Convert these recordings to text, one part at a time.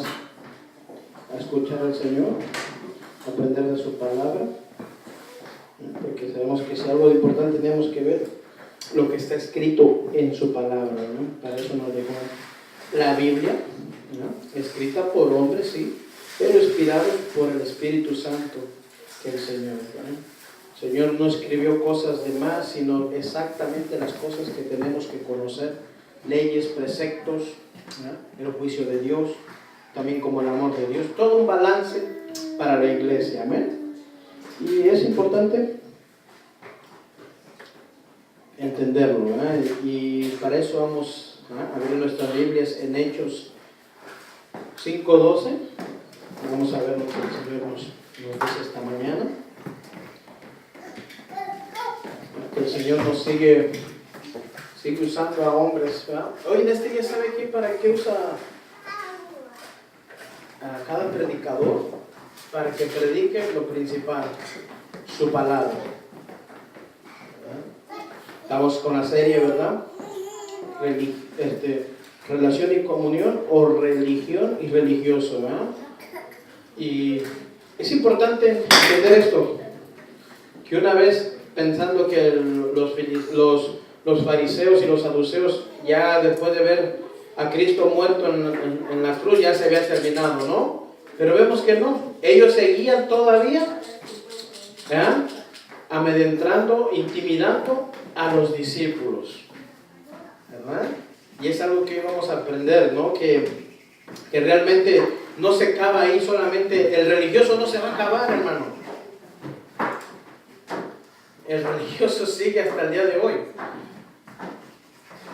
más a escuchar al Señor, aprender de su palabra, porque sabemos que si algo de importante tenemos que ver lo que está escrito en su palabra, ¿no? Para eso nos dejó la Biblia, ¿no? Escrita por hombres, sí, pero inspirada por el Espíritu Santo que el Señor, ¿no? El Señor no escribió cosas de más, sino exactamente las cosas que tenemos que conocer, leyes, preceptos, ¿no? El juicio de Dios, también como el amor de Dios, todo un balance para la iglesia, amén. Y es importante entenderlo, ¿eh? Y para eso vamos a abrir nuestras Biblias en Hechos 5:12. Vamos a ver lo que el Señor nos dice esta mañana. Que el Señor nos sigue usando a hombres, ¿verdad? Hoy en este día, ¿sabe qué? ¿Para qué usa a cada predicador? Para que predique lo principal, su palabra. Estamos con la serie, ¿verdad? Relación y comunión, o religión y religioso, ¿verdad? Y es importante entender esto, que una vez pensando que los fariseos y los saduceos, ya después de ver a Cristo muerto en la cruz, ya se había terminado, ¿no? Pero vemos que no, ellos seguían todavía, ¿verdad?, amedrentando, intimidando a los discípulos, ¿verdad? Y es algo que vamos a aprender, ¿no? Que realmente no se acaba ahí solamente, el religioso no se va a acabar, hermano. El religioso sigue hasta el día de hoy.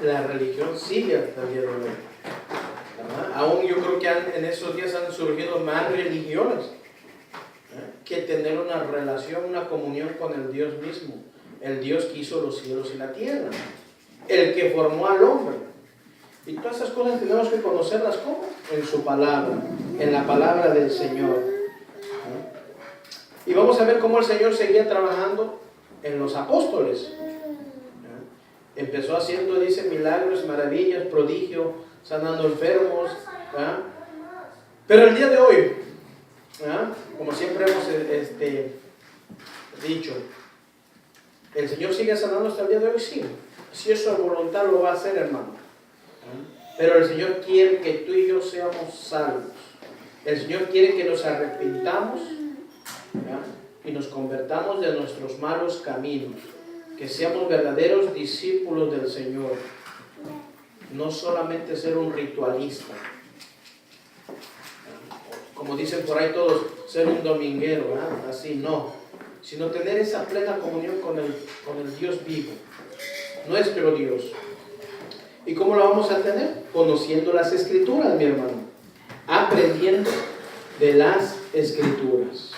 La religión sigue hasta el día de hoy, ¿verdad? Aún yo creo que en esos días han surgido más religiones, ¿verdad?, que tener una relación, una comunión con el Dios mismo, el Dios que hizo los cielos y la tierra, el que formó al hombre. Y todas esas cosas tenemos que conocerlas, ¿cómo? En su palabra, en la palabra del Señor. Y vamos a ver cómo el Señor seguía trabajando en los apóstoles. Empezó haciendo, dice, milagros, maravillas, prodigios, sanando enfermos, ¿verdad? Pero el día de hoy, ¿verdad?, como siempre hemos dicho, ¿el Señor sigue sanando hasta el día de hoy? Sí. Si es su voluntad, lo va a hacer, hermano. Pero el Señor quiere que tú y yo seamos salvos. El Señor quiere que nos arrepintamos, ¿verdad?, y nos convertamos de nuestros malos caminos, que seamos verdaderos discípulos del Señor, no solamente ser un ritualista, como dicen por ahí todos, ser un dominguero, ¿verdad?, así no, sino tener esa plena comunión con el Dios vivo, nuestro Dios. ¿Y cómo lo vamos a tener? Conociendo las Escrituras, mi hermano, aprendiendo de las Escrituras.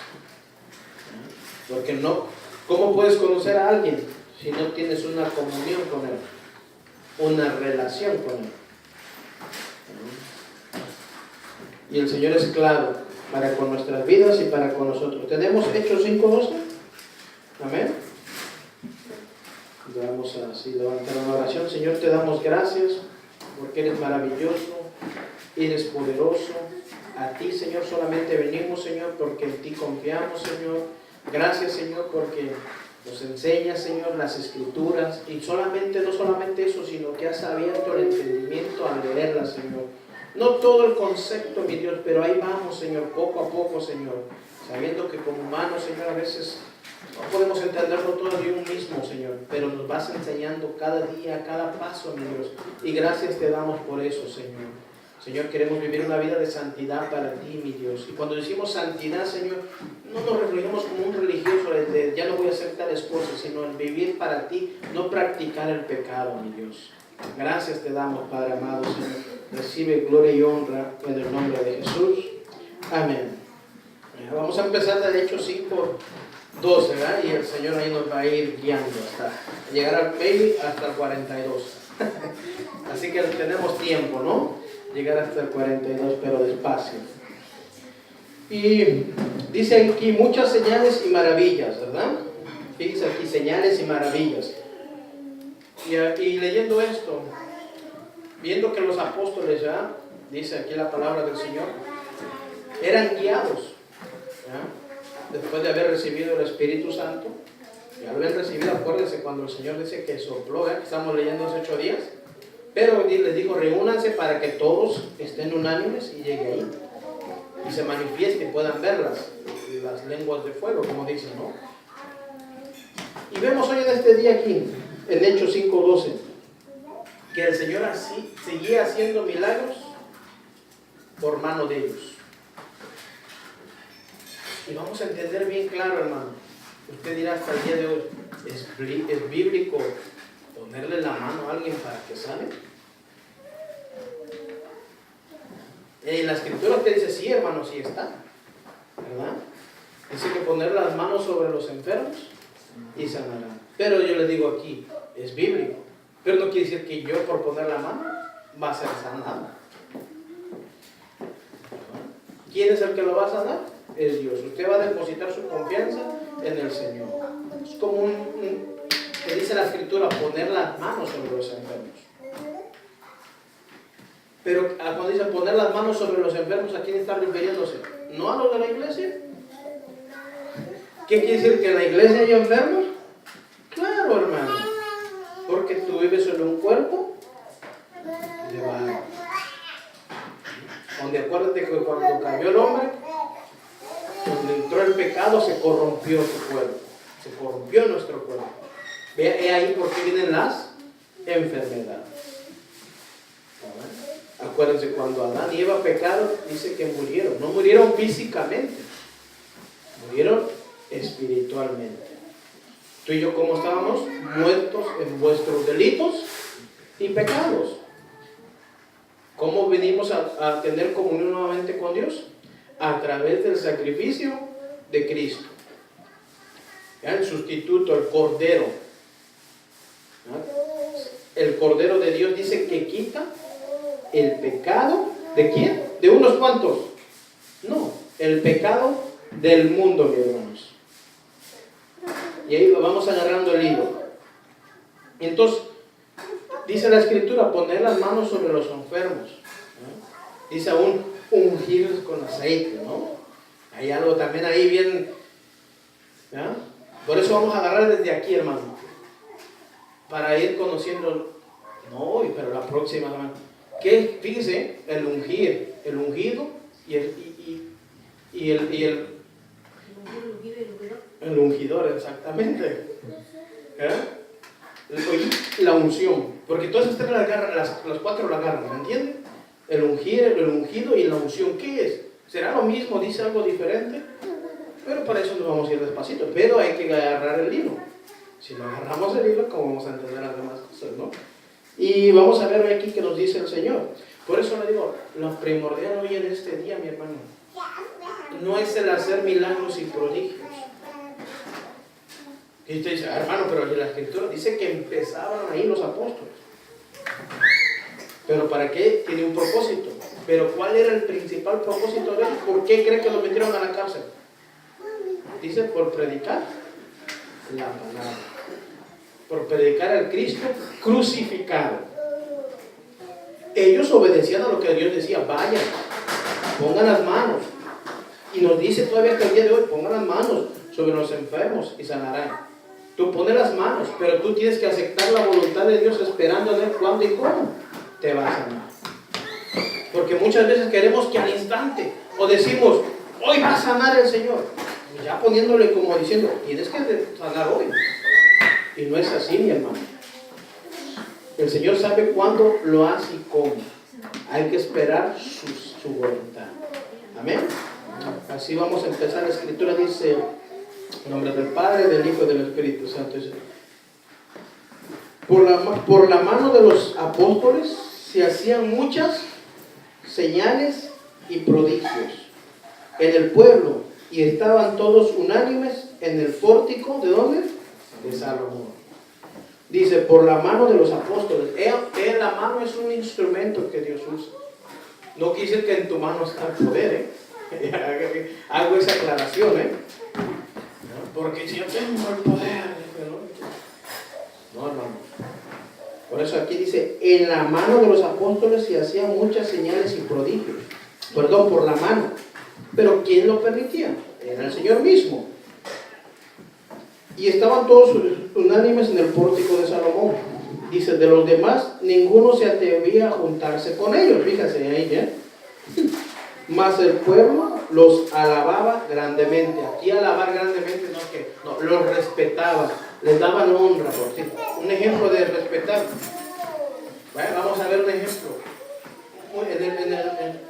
Porque no, ¿cómo puedes conocer a alguien si no tienes una comunión con él, una relación con él? Y el Señor es claro para con nuestras vidas y para con nosotros. ¿Tenemos Hechos 5:12? Amén. Vamos a así levantar una oración. Señor, te damos gracias porque eres maravilloso, eres poderoso. A ti, Señor, solamente venimos, Señor, porque en ti confiamos, Señor. Gracias, Señor, porque nos enseñas, Señor, las Escrituras. Y no solamente eso, sino que has abierto el entendimiento al leerlas, Señor. No todo el concepto, mi Dios, pero ahí vamos, Señor, poco a poco, Señor. Sabiendo que como humanos, Señor, a veces no podemos entenderlo todo de un mismo, Señor, pero nos vas enseñando cada día, cada paso, mi Dios. Y gracias te damos por eso, Señor. Señor, queremos vivir una vida de santidad para ti, mi Dios. Y cuando decimos santidad, Señor, no nos referimos como un religioso, de ya no voy a hacer tales cosas, sino el vivir para ti, no practicar el pecado, mi Dios. Gracias te damos, Padre amado, Señor. Recibe gloria y honra en el nombre de Jesús. Amén. Vamos a empezar de Hechos 5:12, ¿verdad? Y el Señor ahí nos va a ir guiando hasta llegar al maybe hasta el 42. Así que tenemos tiempo, ¿no? Llegar hasta el 42, pero despacio. Y dice aquí muchas señales y maravillas, ¿verdad? Fíjense aquí, señales y maravillas. Y leyendo esto, viendo que los apóstoles, ¿ya?, dice aquí la palabra del Señor, eran guiados, ¿ya? Después de haber recibido el Espíritu Santo. Ya lo habían recibido, acuérdense cuando el Señor dice que sopló, que estamos leyendo hace 8 días. Pero les dijo, reúnanse para que todos estén unánimes y llegue ahí. Y se manifieste y puedan ver las lenguas de fuego, como dicen, ¿no? Y vemos hoy en este día aquí, en Hechos 5:12, que el Señor así seguía haciendo milagros por mano de ellos. Y vamos a entender bien claro, hermano. Usted dirá hasta el día de hoy, ¿es bíblico ponerle la mano a alguien para que sane? En la escritura usted dice, sí, hermano, sí está, ¿verdad? Dice que poner las manos sobre los enfermos y sanarán. Pero yo le digo aquí, es bíblico. Pero no quiere decir que yo por poner la mano va a ser sanado. ¿Quién es el que lo va a sanar? Es Dios. Usted va a depositar su confianza en el Señor. Es como que dice la escritura, poner las manos sobre los enfermos. Pero cuando dice poner las manos sobre los enfermos, ¿a quién está refiriéndose? ¿No a los de la iglesia? ¿Qué quiere decir? ¿Que en la iglesia hay enfermos? Claro, hermano. Porque tú vives en un cuerpo de barro. Donde acuérdate que cuando cayó el hombre, cuando entró el pecado, se corrompió su cuerpo. Se corrompió nuestro cuerpo. Ve ahí por qué vienen las enfermedades. Acuérdense, cuando Adán y Eva pecaron, dice que murieron. No murieron físicamente, murieron espiritualmente. Tú y yo, ¿cómo estábamos? Muertos en vuestros delitos y pecados. ¿Cómo venimos a tener comunión nuevamente con Dios? A través del sacrificio de Cristo. ¿Ya? El sustituto, el Cordero. ¿Ya? El Cordero de Dios dice que quita el pecado. ¿De quién? ¿De unos cuantos? No, el pecado del mundo, mis hermanos. Y ahí vamos agarrando el hilo. Entonces, dice la escritura, poner las manos sobre los enfermos. ¿No? Dice aún, ungir con aceite, ¿no? Hay algo también ahí bien, ¿ya? Por eso vamos a agarrar desde aquí, hermano, para ir conociendo, no, pero la próxima, hermano, que fíjese, el ungir, el ungido y el ungidor, exactamente. La unción, porque todas estas tres las cuatro la agarran, ¿me entienden? El ungir, el ungido y la unción, ¿qué es? ¿Será lo mismo? ¿Dice algo diferente? Pero para eso nos vamos a ir despacito, pero hay que agarrar el hilo. Si no agarramos el hilo, ¿cómo vamos a entender las demás cosas, no? Y vamos a ver aquí que nos dice el Señor. Por eso le digo, lo primordial hoy en este día, mi hermano, no es el hacer milagros y prodigios. Y usted dice, hermano, pero la escritura dice que empezaban ahí los apóstoles. ¿Pero para qué? Tiene un propósito. ¿Pero cuál era el principal propósito de ellos? ¿Por qué cree que los metieron a la cárcel? Dice, por predicar la palabra. Por predicar al Cristo crucificado. Ellos obedecían a lo que Dios decía, vayan, pongan las manos. Y nos dice todavía que el día de hoy, pongan las manos sobre los enfermos y sanarán. Tú pones las manos, pero tú tienes que aceptar la voluntad de Dios esperando a ver cuándo y cómo te va a sanar. Porque muchas veces queremos que al instante, o decimos, hoy va a sanar el Señor. Y ya poniéndole como diciendo, tienes que sanar hoy. Y no es así, mi hermano. El Señor sabe cuándo lo hace y cómo. Hay que esperar su voluntad. Amén. Así vamos a empezar. La escritura dice, en nombre del Padre, del Hijo y del Espíritu Santo. Por la mano de los apóstoles se hacían muchas señales y prodigios en el pueblo, y estaban todos unánimes en el pórtico, ¿de dónde? De Salomón. Dice, por la mano de los apóstoles. La mano es un instrumento que Dios usa. No quiere decir que en tu mano está el poder, Hago esa aclaración, Porque si yo tengo el poder, no, hermano. Por eso aquí dice, en la mano de los apóstoles se hacían muchas señales y prodigios. Perdón, por la mano. Pero ¿quién lo permitía? Era el Señor mismo. Y estaban todos unánimes en el pórtico de Salomón. Dice, de los demás, ninguno se atrevía a juntarse con ellos. Fíjate ahí, ¿eh? Mas el pueblo los alababa grandemente. Aquí alabar grandemente no, los respetaba, les daban honra, por sí. Un ejemplo de respetar. Bueno, vamos a ver un ejemplo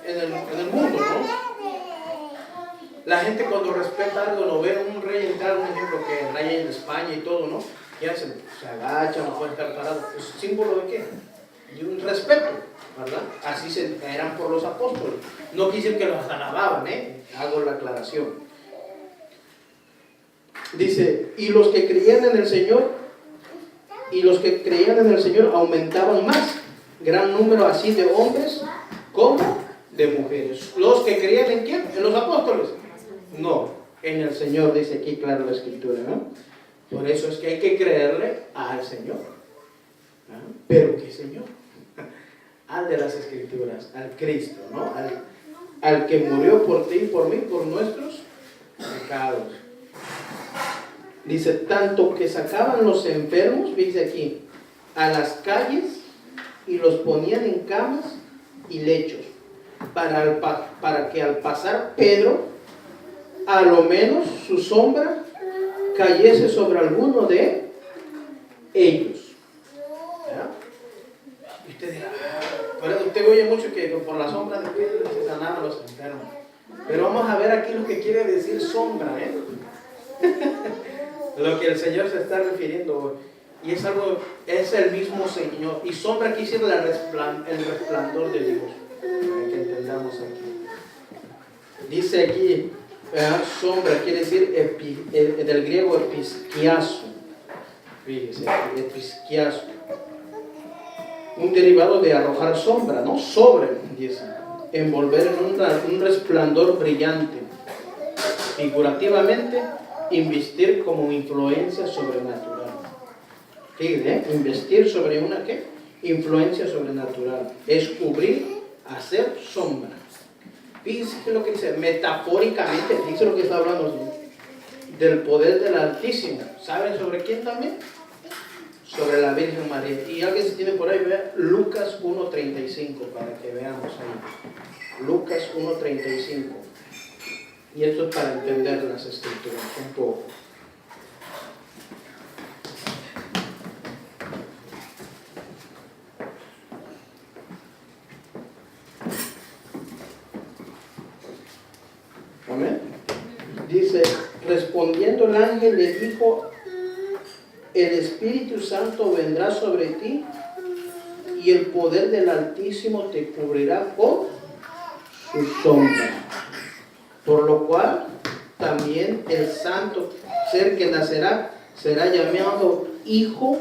en el mundo, ¿no? La gente cuando respeta algo, lo ve un rey entrar, un ejemplo que el rey en España y todo, ¿no? ¿Qué hacen? Se agachan, no pueden estar parados. ¿Es símbolo de qué? De un respeto, ¿verdad? Así eran por los apóstoles. No quisieron que los alababan, ¿eh? Hago la aclaración. Dice, y los que creían en el Señor, aumentaban más. Gran número así de hombres como de mujeres. ¿Los que creían en quién? ¿En los apóstoles? No, en el Señor, dice aquí claro la Escritura, ¿no? Por eso es que hay que creerle al Señor. ¿No? ¿Pero qué Señor? Al de las Escrituras, al Cristo, ¿no? Al que murió por ti y por mí, por nuestros pecados. Dice, tanto que sacaban los enfermos, dice aquí, a las calles y los ponían en camas y lechos, para que al pasar Pedro, a lo menos su sombra cayese sobre alguno de ellos. ¿Ya? Y usted dirá, usted oye mucho que por la sombra de Pedro se sanaban los enfermos. Pero vamos a ver aquí lo que quiere decir sombra, ¿eh? Lo que el Señor se está refiriendo. Y es el mismo Señor. Y sombra aquí sirve el resplandor de Dios. Para que entendamos aquí. Dice aquí, sombra quiere decir del griego episkiazo. Fíjese, episkiazo. Un derivado de arrojar sombra, ¿no? Sobre, dice. Envolver en un resplandor brillante. Figurativamente, investir como influencia sobrenatural. Fíjate, investir sobre una ¿qué? Influencia sobrenatural. Es cubrir, hacer sombra. Fíjense lo que dice, metafóricamente, fíjense lo que está hablando del poder del Altísimo. ¿Saben sobre quién también? Sobre la Virgen María. Y alguien se tiene por ahí, vea Lucas 1:35 para que veamos ahí. Lucas 1:35. Y esto es para entender las Escrituras un poco. Amén. Dice, respondiendo el ángel le dijo, el Espíritu Santo vendrá sobre ti y el poder del Altísimo te cubrirá con su sombra. Por lo cual también el santo ser que nacerá será llamado Hijo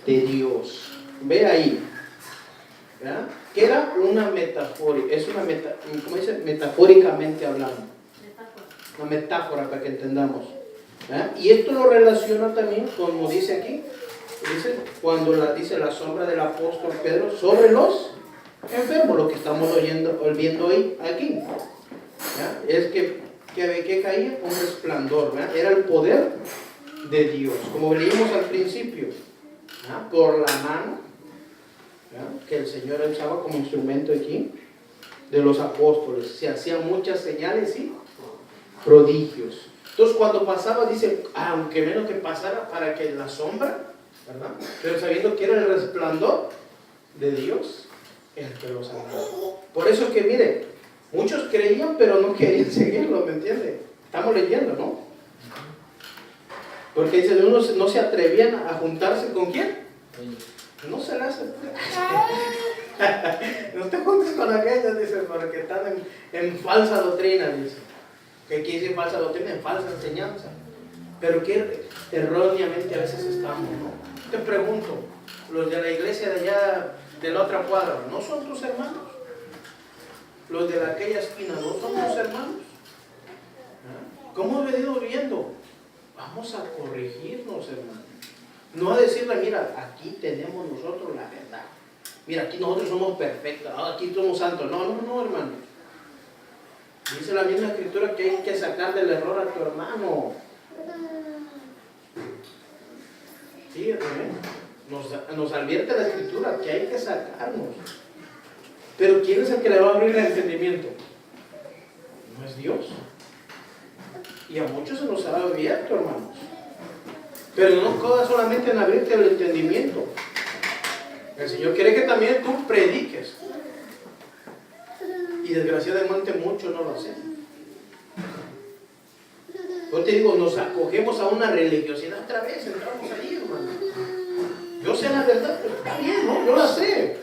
de Dios. Ve ahí, ¿verdad? Que era una metáfora, ¿cómo dice? Metafóricamente hablando. Una metáfora para que entendamos. ¿Verdad? Y esto lo relaciona también, como dice aquí, cuando dice la sombra del apóstol Pedro sobre los enfermos, lo que estamos viendo hoy aquí. ¿Ya? Es que caía un resplandor, ¿verdad? Era el poder de Dios, como leímos al principio, ¿verdad? Por la mano, ¿verdad? Que el Señor usaba como instrumento aquí de los apóstoles. Se hacían muchas señales y prodigios. Entonces cuando pasaba, dice, aunque menos que pasara para que la sombra, ¿verdad? Pero sabiendo que era el resplandor de Dios el que los salvaba. Por eso es que mire, muchos creían, pero no querían seguirlo, ¿me entiende? Estamos leyendo, ¿no? Porque dice, uno no se atrevían a juntarse con quién. No se la hace. No te juntes con aquellos, dice, porque están en falsa doctrina, dice. ¿Qué quiere decir falsa doctrina? En falsa enseñanza. Pero que erróneamente a veces estamos, ¿no? Te pregunto, los de la iglesia de allá, de la otra cuadra, ¿no son tus hermanos? Los de aquella esquina, ¿no son tus hermanos? ¿Cómo he venido viendo? Vamos a corregirnos, hermano. No a decirle, mira, aquí tenemos nosotros la verdad. Mira, aquí nosotros somos perfectos, aquí somos santos. No, hermano. Dice la misma escritura que hay que sacar del error a tu hermano. Sí, nos advierte la escritura que hay que sacarnos. Pero ¿quién es el que le va a abrir el entendimiento? No es Dios. Y a muchos se nos ha abierto, hermanos. Pero no queda solamente en abrirte el entendimiento. El Señor quiere que también tú prediques. Y desgraciadamente muchos no lo hacen. Yo te digo, nos acogemos a una religiosidad otra vez, entramos ahí, hermano. Yo sé la verdad, pero está bien, ¿no? Yo la sé.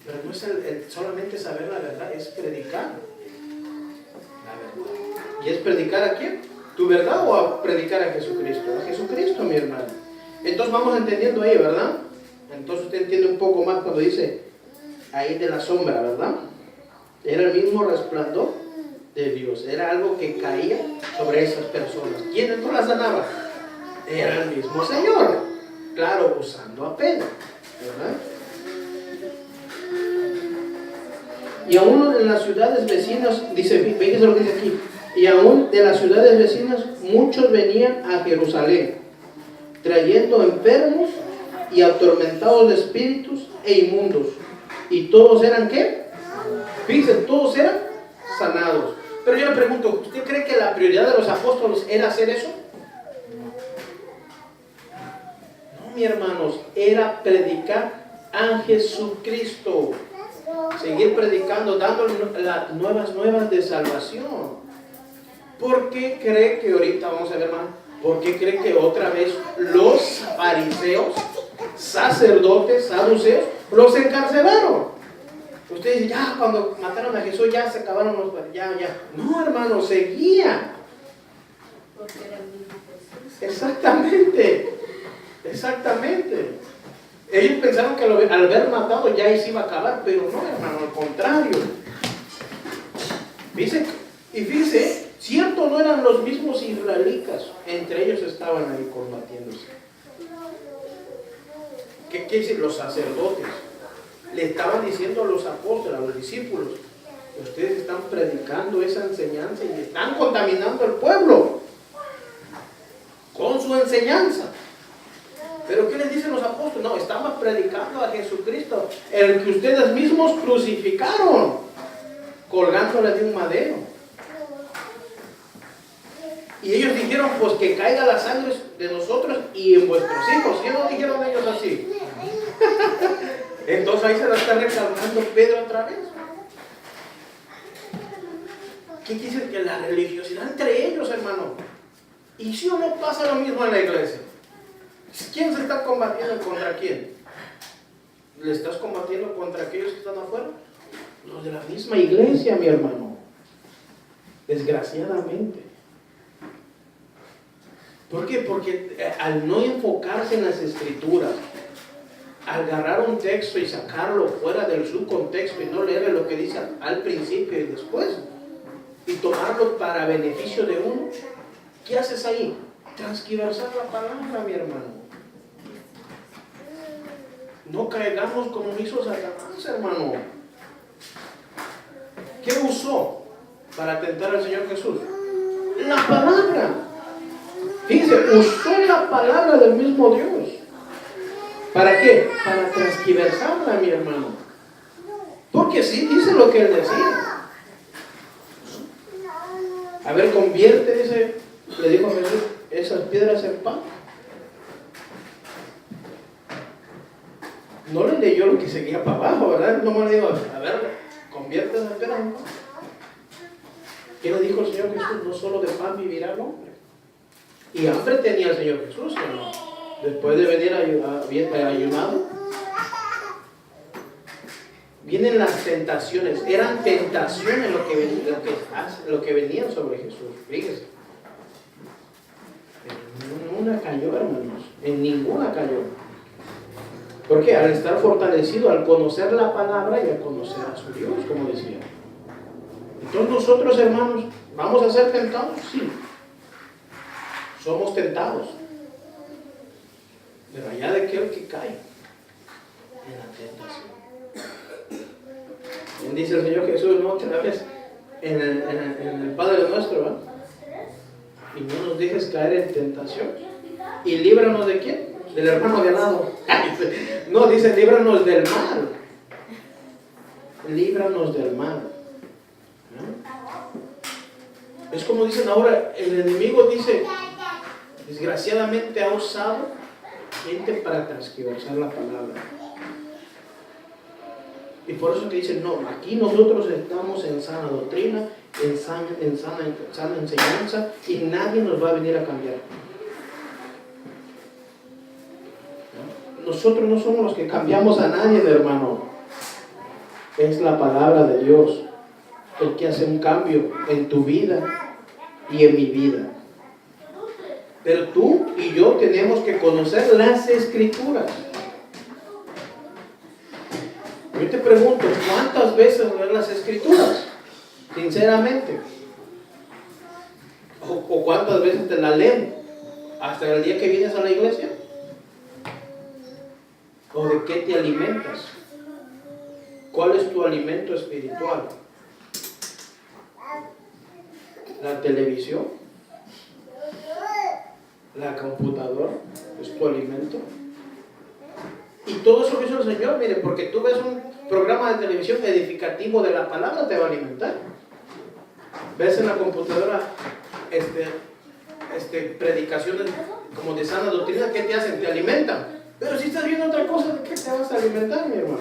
Pero no es solamente saber la verdad, es predicar la verdad. ¿Y es predicar a quién? ¿Tu verdad o a predicar a Jesucristo? A Jesucristo, mi hermano. Entonces vamos entendiendo ahí, ¿verdad? Entonces usted entiende un poco más cuando dice ahí de la sombra, ¿verdad? Era el mismo resplandor de Dios. Era algo que caía sobre esas personas. ¿Quién no las sanaba? Era el mismo Señor. Claro, usando a Pedro, ¿verdad? Y aún en las ciudades vecinas, dice, fíjense lo que dice aquí, y aún de las ciudades vecinas muchos venían a Jerusalén, trayendo enfermos y atormentados de espíritus e inmundos. Y todos eran, ¿qué? Fíjense, todos eran sanados. Pero yo le pregunto, ¿usted cree que la prioridad de los apóstoles era hacer eso? No, mi hermanos, era predicar a Jesucristo. Seguir predicando, dando las nuevas de salvación. ¿Por qué cree que ahorita, vamos a ver más, por qué cree que otra vez los fariseos, sacerdotes, saduceos, los encarcelaron? Ustedes dicen, ya cuando mataron a Jesús ya se acabaron los... Ya. No, hermano, seguía. Porque era el mismo Jesús. Exactamente. Ellos pensaron que al ver matado ya ahí se iba a acabar, pero no, hermano, al contrario. Fíjense, cierto no eran los mismos israelitas, entre ellos estaban ahí combatiéndose. ¿Qué quiere decir? Los sacerdotes le estaban diciendo a los apóstoles, a los discípulos, ustedes están predicando esa enseñanza y están contaminando al pueblo con su enseñanza. ¿Pero qué les dicen los apóstoles? No, estamos predicando a Jesucristo, el que ustedes mismos crucificaron, colgándole de un madero. Y ellos dijeron, pues que caiga la sangre de nosotros y en vuestros hijos. ¿Sí no dijeron ellos así? Entonces ahí se la está recalcando Pedro otra vez. ¿Qué quiere decir? Que la religiosidad entre ellos, hermano. ¿Y si o no pasa lo mismo en la iglesia? ¿Quién se está combatiendo contra quién? ¿Le estás combatiendo contra aquellos que están afuera? Los de la misma iglesia, mi hermano. Desgraciadamente. ¿Por qué? Porque al no enfocarse en las escrituras, al agarrar un texto y sacarlo fuera de su contexto y no leer lo que dice al principio y después, y tomarlo para beneficio de uno, ¿qué haces ahí? Transquiversar la palabra, mi hermano. No caigamos como hizo Satanás, hermano. ¿Qué usó para tentar al Señor Jesús? La palabra. Fíjense, usó la palabra del mismo Dios. ¿Para qué? Para transquiversarla, mi hermano. Porque sí, dice lo que él decía. A ver, convierte, dice, le dijo a Jesús, esas piedras en pan. No le leyó lo que seguía para abajo, ¿verdad? No me le dijo, a ver, convierte esas piedras en pan. ¿Qué le dijo el Señor Jesús? No solo de pan vivirá el hombre. Y hambre tenía el Señor Jesús, hermano. Después de venir ayunado, vienen las tentaciones. Eran tentaciones lo que venían sobre Jesús. Fíjense. En ninguna cayó, hermanos. En ninguna cayó. ¿Por qué? Al estar fortalecido, al conocer la palabra y al conocer a su Dios, como decía. Entonces nosotros, hermanos, ¿vamos a ser tentados? Sí. Somos tentados. Pero allá de aquel que cae en la tentación. Dice el Señor Jesús, no otra vez, en el Padre Nuestro, ¿verdad? Y no nos dejes caer en tentación. ¿Y líbranos de quién? Del hermano de al lado. No, dice líbranos del mal. Líbranos del mal. ¿No? Es como dicen ahora, el enemigo dice, desgraciadamente ha usado gente para transgiversar la palabra. Y por eso que dicen, no, aquí nosotros estamos en sana doctrina, en sana enseñanza, y nadie nos va a venir a cambiar. ¿No? Nosotros no somos los que cambiamos a nadie, hermano. Es la palabra de Dios el que hace un cambio en tu vida y en mi vida. Pero tú y yo tenemos que conocer las Escrituras. Yo te pregunto, ¿cuántas veces lees las Escrituras? Sinceramente. ¿O cuántas veces te la leen? ¿Hasta el día que vienes a la iglesia? ¿O de qué te alimentas? ¿Cuál es tu alimento espiritual? ¿La televisión? ¿La computadora? ¿Es tu alimento? Y todo eso hizo el Señor, mire, porque tú ves un programa de televisión edificativo de la palabra, te va a alimentar. Ves en la computadora predicaciones como de sana doctrina, ¿qué te hacen? Te alimentan. Pero si estás viendo otra cosa, ¿de qué te vas a alimentar, mi hermano?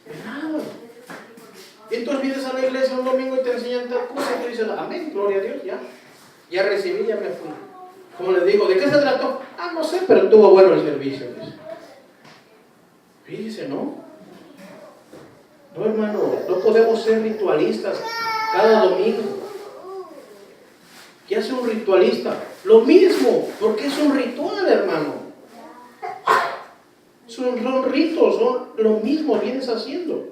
De nada. Y entonces vienes a la iglesia un domingo y te enseñan tal cosa y tú dices, amén, gloria a Dios, ya recibí, ya me fui. Como les digo, ¿de qué se trató? Ah, no sé, pero estuvo bueno el servicio. Fíjese, ¿no? No, hermano, no podemos ser ritualistas cada domingo. ¿Qué hace un ritualista? Lo mismo, porque es un ritual, hermano. Son ritos, son lo mismo, vienes haciendo.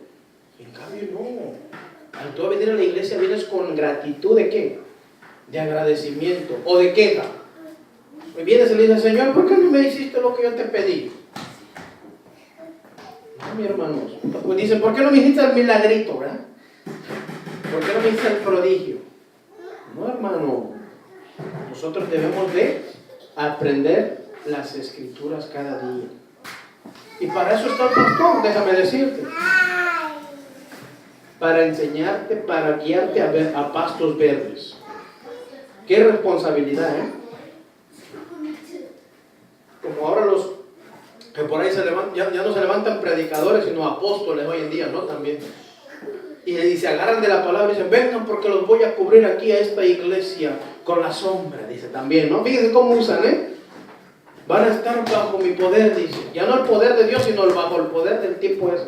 En cambio, no. Al tú venir a la iglesia vienes con gratitud, ¿de qué? De agradecimiento o de queja. Y vienes y le dices, Señor, ¿por qué no me hiciste lo que yo te pedí? No, mi hermano. Pues dicen, ¿por qué no me hiciste el milagrito, verdad? ¿Por qué no me hiciste el prodigio? No, hermano. Nosotros debemos de aprender las Escrituras cada día. Y para eso está el pastor, déjame decirte. Para enseñarte, para guiarte a pastos verdes. Qué responsabilidad, ¿eh? Como ahora los que por ahí se levantan, ya no se levantan predicadores, sino apóstoles hoy en día, ¿no? También. Y se agarran de la palabra y dicen, vengan porque los voy a cubrir aquí a esta iglesia con la sombra, dice también, ¿no? Fíjense cómo usan, ¿eh? Van a estar bajo mi poder, dice. Ya no el poder de Dios, sino bajo el poder del tipo ese.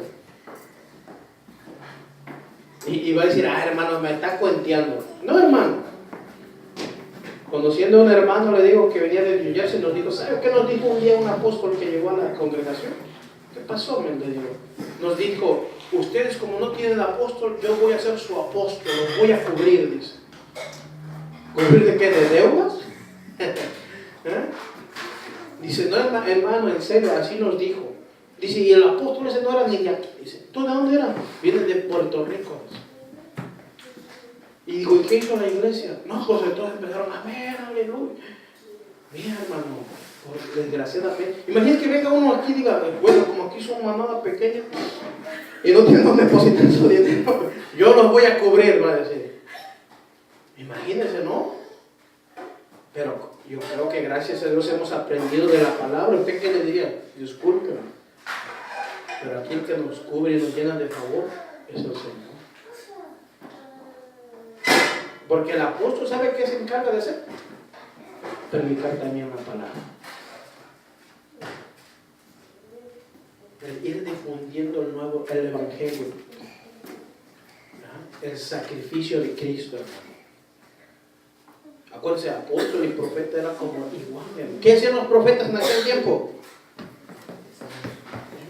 Y va a decir, hermano, me está cuenteando. No, hermano. Conociendo a un hermano, le digo que venía de New Jersey, nos dijo, ¿sabe qué nos dijo un día un apóstol que llegó a la congregación? ¿Qué pasó, me le digo? Nos dijo, ustedes como no tienen apóstol, yo voy a ser su apóstol, los voy a cubrir, dice. ¿Cubrir de qué? ¿De deudas? ¿Eh? Dice, no, hermano, en serio, así nos dijo. Dice, y el apóstol ese no era ni de aquí. Dice, ¿tú de dónde era? Viene de Puerto Rico. Y digo, ¿y qué hizo la iglesia? No, pues entonces empezaron a ver, aleluya. Mira, hermano, desgraciadamente. Imagínate que venga uno aquí y diga, bueno, como aquí son manada pequeña y no tienen dónde depositar su dinero, yo los voy a cubrir, va a decir. Imagínense, ¿no? Pero yo creo que gracias a Dios hemos aprendido de la palabra. ¿Usted qué le diría? Discúlpeme. Pero aquí el que nos cubre y nos llena de favor es el Señor. Porque el apóstol, ¿sabe qué se encarga de hacer? Predicar también la palabra. El ir difundiendo el evangelio. ¿Ah? El sacrificio de Cristo. Acuérdense, apóstol y profeta era como igual. ¿Qué hacían los profetas en aquel tiempo?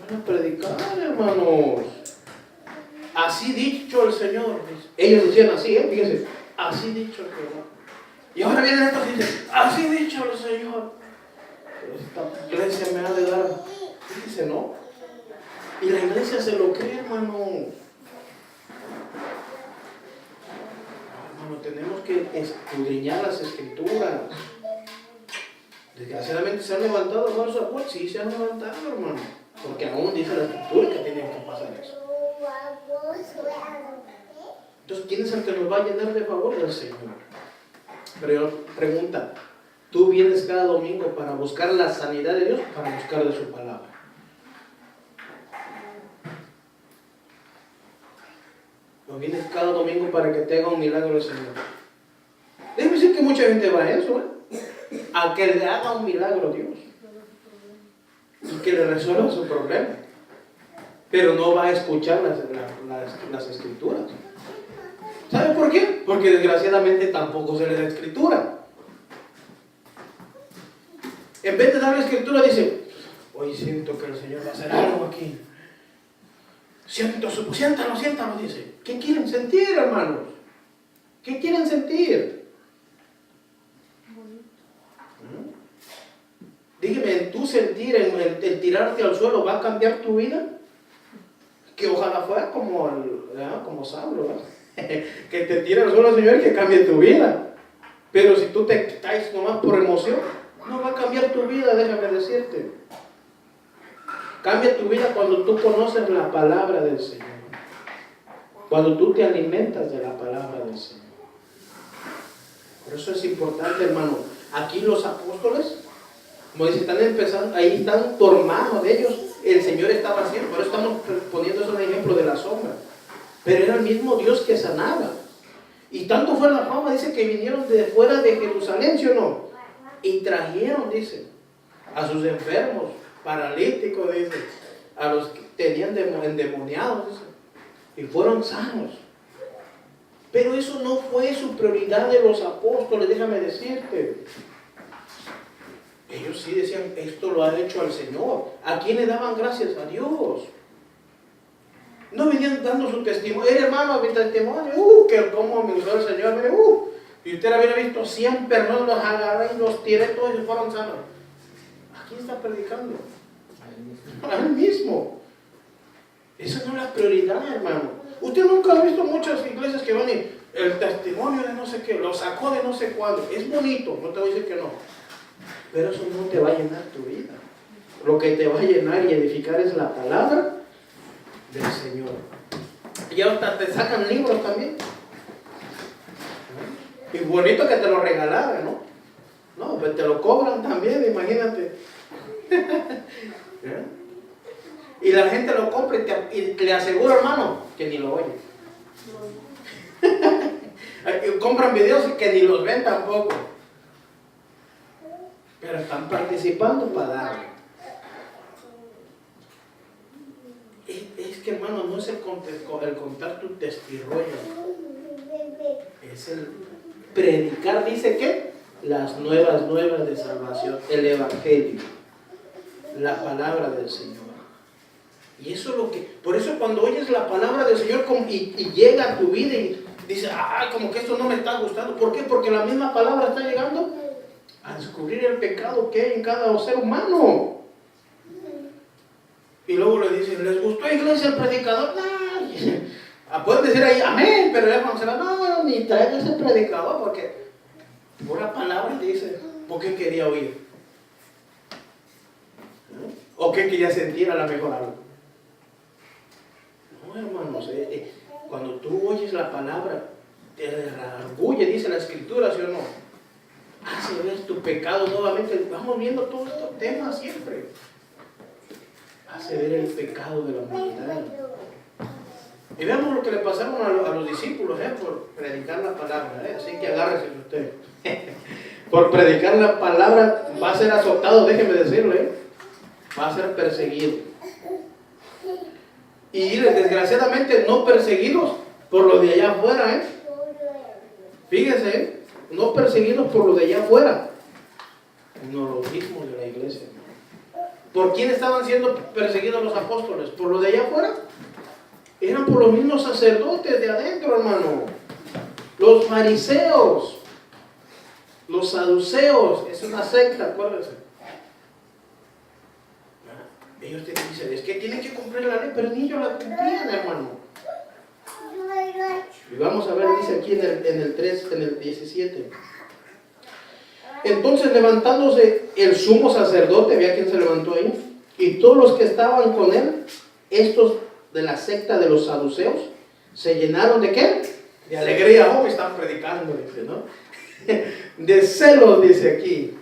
Iban a predicar, hermanos. Así dicho el Señor. Ellos decían así, fíjense. Así dicho el Señor. Y ahora vienen estos y dicen, así dicho el Señor. Esta iglesia me ha de dar. Fíjense, ¿no? Y la iglesia se lo cree, hermano. Hermano, tenemos que escudriñar las escrituras. Desgraciadamente se han levantado falsos apóstoles. Sí, se han levantado, hermano. Porque aún dice la escritura que tienen que pasar eso. Entonces, ¿quién es el que nos va a llenar de favor? El Señor. Pero yo pregunta, ¿tú vienes cada domingo para buscar la sanidad de Dios o para buscar de su palabra? ¿O vienes cada domingo para que te haga un milagro el Señor? Déjame decir que mucha gente va a eso, a que le haga un milagro a Dios y que le resuelva su problema, pero no va a escuchar las escrituras. ¿Sabe por qué? Porque desgraciadamente tampoco se le da escritura. En vez de dar la escritura dice, hoy siento que el Señor va a hacer algo aquí. Siéntalo, dice. ¿Qué quieren sentir, hermanos? ¿Qué quieren sentir? Dígame, en tu sentir, en el tirarte al suelo, ¿va a cambiar tu vida? Que ojalá fuera como Saulo, ¿verdad? Que te tire al suelo, Señor, y que cambie tu vida. Pero si tú te caes nomás por emoción, no va a cambiar tu vida, déjame decirte. Cambia tu vida cuando tú conoces la palabra del Señor. Cuando tú te alimentas de la palabra del Señor. Por eso es importante, hermano. Aquí los apóstoles, como dice, están empezando, ahí están por mano de ellos. El Señor estaba haciendo, por eso estamos poniendo eso un ejemplo de la sombra. Pero era el mismo Dios que sanaba. Y tanto fue la fama, dice que vinieron de fuera de Jerusalén, ¿sí o no? Y trajeron, dice, a sus enfermos, paralíticos, dice, a los que tenían endemoniados, dice, y fueron sanos. Pero eso no fue su prioridad de los apóstoles, déjame decirte. Ellos sí decían, esto lo ha hecho al Señor. ¿A quién le daban gracias? A Dios. No venían dando su testimonio. Hermano, mi testimonio, que cómo me usó el Señor, mire, y usted hubiera visto 100 personas, los agarré y los tiré todos y fueron sanos. ¿A quién está predicando? A él mismo. Esa no es la prioridad, hermano. Usted nunca ha visto muchas iglesias que van y el testimonio de no sé qué, lo sacó de no sé cuándo. Es bonito, no te voy a decir que no. Pero eso no te va a llenar tu vida. Lo que te va a llenar y edificar es la palabra del Señor. Y ahora te sacan libros también. Y bonito que te lo regalaran, ¿no? No, pues te lo cobran también, imagínate. Y la gente lo compra y le aseguro, hermano, que ni lo oye. Compran videos que ni los ven tampoco. Pero están participando para darle. Es que, hermano, no es el contar tu testimonio. Es el predicar, dice que las nuevas de salvación, el evangelio, la palabra del Señor. Y eso es lo que, por eso cuando oyes la palabra del Señor y llega a tu vida y dices, ay, como que esto no me está gustando. ¿Por qué? Porque la misma palabra está llegando a descubrir el pecado que hay en cada ser humano. Y luego le dicen, ¿les gustó, iglesia, el predicador? No. Pueden decir ahí, amén, pero ya cuando se va, no, ni traigan ese predicador, porque pura palabra dice, ¿por qué quería oír? ¿O qué quería sentir a la mejor algo? No, hermanos, cuando tú oyes la palabra, te redarguye, dice la Escritura, ¿sí o no? Hace ver tu pecado nuevamente. Vamos viendo todos estos temas siempre. Hace ver el pecado de la humanidad. Y veamos lo que le pasaron a los discípulos, por predicar la palabra. Así que agárrese usted. Por predicar la palabra va a ser azotado, déjeme decirle. Va a ser perseguido. Y desgraciadamente no perseguidos por lo de allá afuera. Fíjese, no perseguidos por lo de allá afuera. No lo mismo de la iglesia. ¿Por quién estaban siendo perseguidos los apóstoles? ¿Por lo de allá afuera? Eran por los mismos sacerdotes de adentro, hermano. Los fariseos, los saduceos, es una secta, acuérdense. Ellos te dicen, es que tienen que cumplir la ley, pero ni ellos la cumplían, hermano. Y vamos a ver, dice aquí en el 3, en el 17. Entonces levantándose el sumo sacerdote, ¿había quien se levantó ahí? Y todos los que estaban con él, estos de la secta de los saduceos, se llenaron ¿de qué? De alegría. Oh, están predicando, dice, ¿no? De celos, dice aquí,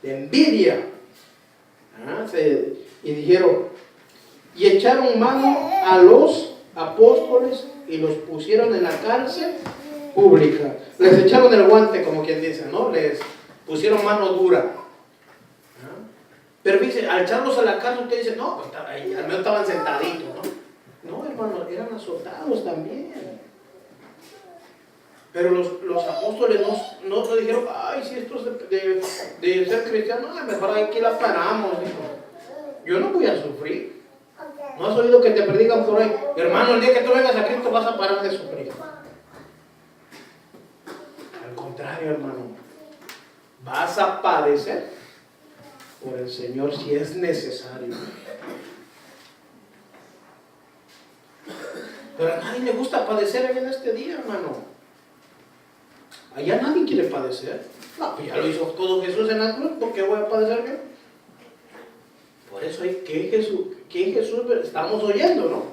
de envidia. Y dijeron, y echaron mano a los apóstoles y los pusieron en la cárcel pública. Les echaron el guante, como quien dice, ¿no? Les pusieron mano dura. Pero dice, al echarlos a la cárcel, usted dice, no, pues al menos estaban sentaditos, ¿no? No, hermano, eran azotados también. Pero los apóstoles no dijeron, ay, si esto es de ser cristiano, mejor aquí la paramos. Dijo, yo no voy a sufrir. ¿No has oído que te predican por ahí? Hermano, el día que tú vengas a Cristo vas a parar de sufrir. Al contrario, hermano, vas a padecer por el Señor si es necesario. Pero a nadie le gusta padecer en este día, hermano. Allá nadie quiere padecer. No, pues ya lo hizo todo Jesús en la cruz, ¿por qué voy a padecer yo? Por eso hay que Jesús estamos oyendo, ¿no?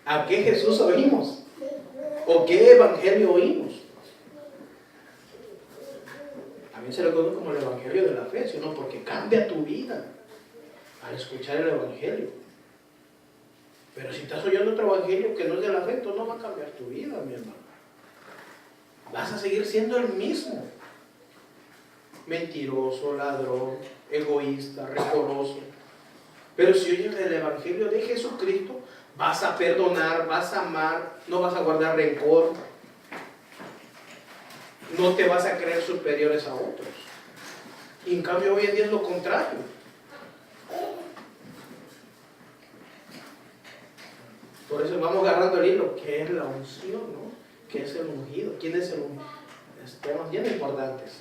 ¿A qué Jesús oímos? ¿O qué evangelio oímos? También se le conoce como el evangelio de la fe, sino porque cambia tu vida al escuchar el evangelio. Pero si estás oyendo otro evangelio que no es de la fe, entonces no va a cambiar tu vida, mi hermano. Vas a seguir siendo el mismo. Mentiroso, ladrón, egoísta, rencoroso. Pero si oyes el evangelio de Jesucristo, vas a perdonar, vas a amar, no vas a guardar rencor, no te vas a creer superiores a otros. Y en cambio hoy en día es lo contrario. Por eso vamos agarrando el hilo, ¿qué es la unción, no? ¿Qué es el ungido? ¿Quién es el ungido? Temas bien importantes.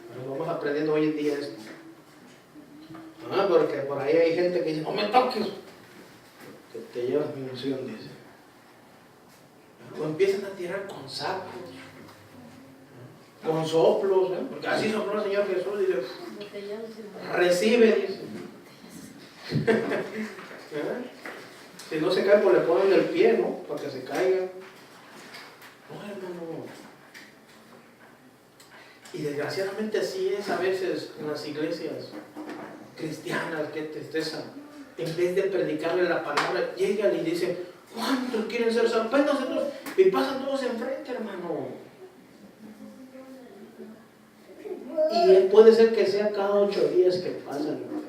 Pero vamos aprendiendo hoy en día esto. Porque por ahí hay gente que dice, no me toques, que te llevas mi unción, dice. O empiezan a tirar con sacos, con soplos, porque así sopló el Señor Jesús, dice, recibe, dice. Si no se cae, pues le ponen el pie, ¿no? Para que se caiga. No, hermano. Y desgraciadamente así es a veces en las iglesias cristianas, que tristeza. En vez de predicarle la palabra, llegan y dicen, ¿cuántos quieren ser salvos? Y pasan todos enfrente, hermano. Y puede ser que sea cada 8 días que pasan enfrente.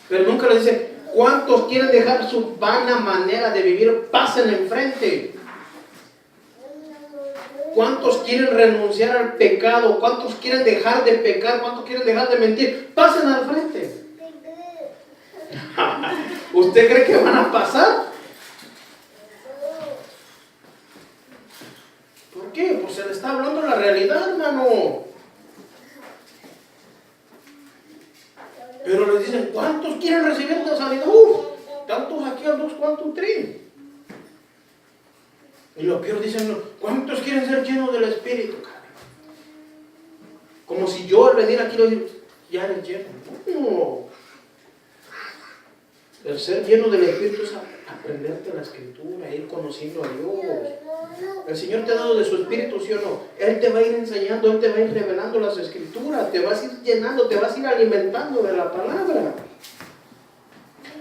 Pero nunca les dicen, ¿cuántos quieren dejar su vana manera de vivir? Pasen enfrente. ¿Cuántos quieren renunciar al pecado? ¿Cuántos quieren dejar de pecar? ¿Cuántos quieren dejar de mentir? Pasen al frente. ¿Usted cree que van a pasar? ¿Por qué? Pues se le está hablando la realidad, hermano. Pero les dicen, ¿cuántos quieren recibir la sanidad? Tantos aquí, tantos, ¿cuántos creen? Y lo peor dicen, ¿cuántos quieren ser llenos del Espíritu? Como si yo al venir aquí lo digo, ya eres lleno. No. El ser lleno del Espíritu es aprenderte la Escritura, ir conociendo a Dios. El Señor te ha dado de su Espíritu, ¿sí o no? Él te va a ir enseñando, Él te va a ir revelando las Escrituras, te vas a ir llenando, te vas a ir alimentando de la palabra.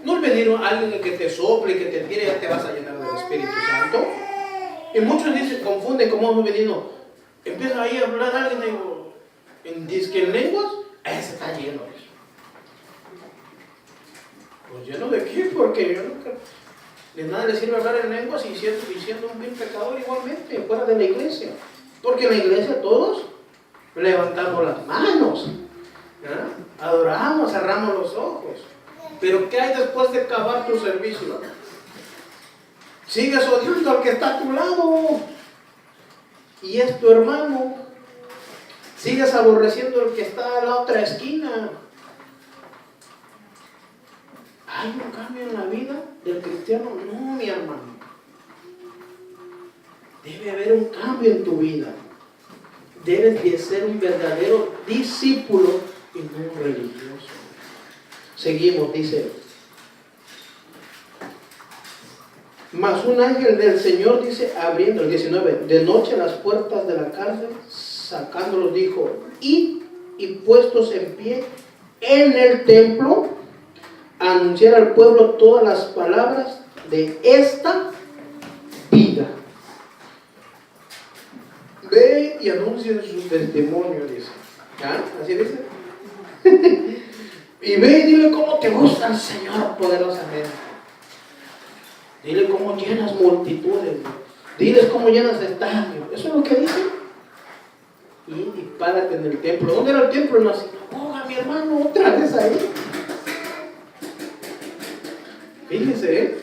No es venir a alguien que te sople y que te tire, ya te vas a llenar del Espíritu Santo. Y muchos dicen, confunden cómo hemos venido. Empieza ahí a hablar alguien y digo, en lenguas, ese está lleno. Pues lleno de qué, porque yo nunca, de nada le sirve hablar en lenguas y siendo un vil pecador igualmente, fuera de la iglesia. Porque en la iglesia todos levantamos las manos, adoramos, cerramos los ojos. Pero ¿qué hay después de acabar tu servicio? Sigues odiando al que está a tu lado y es tu hermano. Sigues aborreciendo al que está a la otra esquina. ¿Hay un cambio en la vida del cristiano? No, mi hermano. Debe haber un cambio en tu vida. Debes de ser un verdadero discípulo y no un religioso. Seguimos, dice. Mas un ángel del Señor, dice, abriendo, el 19, de noche las puertas de la cárcel, sacándolos, dijo, y puestos en pie en el templo, anunciar al pueblo todas las palabras de esta vida. Ve y anuncia su testimonio, dice. ¿Ah? ¿Así dice? Y ve y dile cómo te gusta el Señor poderosamente. Dile cómo llenas multitudes. Diles cómo llenas estadios. Eso es lo que dice. Y párate en el templo. ¿Dónde era el templo? En la sinagoga, mi hermano, otra vez ahí. Fíjese, en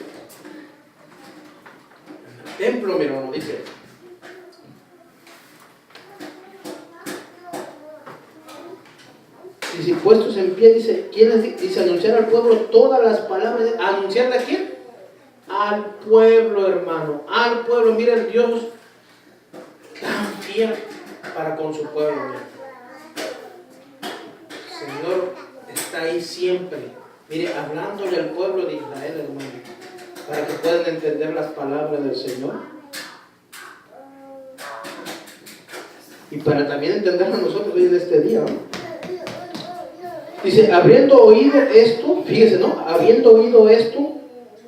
el templo, mi hermano, dice. Y si puestos en pie, dice, dice anunciar al pueblo todas las palabras. ¿Anunciarle a quién? Al pueblo, hermano. Al pueblo. Mira el Dios tan fiel para con su pueblo. El Señor está ahí siempre. Mire, hablándole al pueblo de Israel, hermano, para que puedan entender las palabras del Señor. Y para también entenderlo nosotros hoy en este día, ¿no? Dice, habiendo oído esto, fíjese, ¿no? Habiendo oído esto,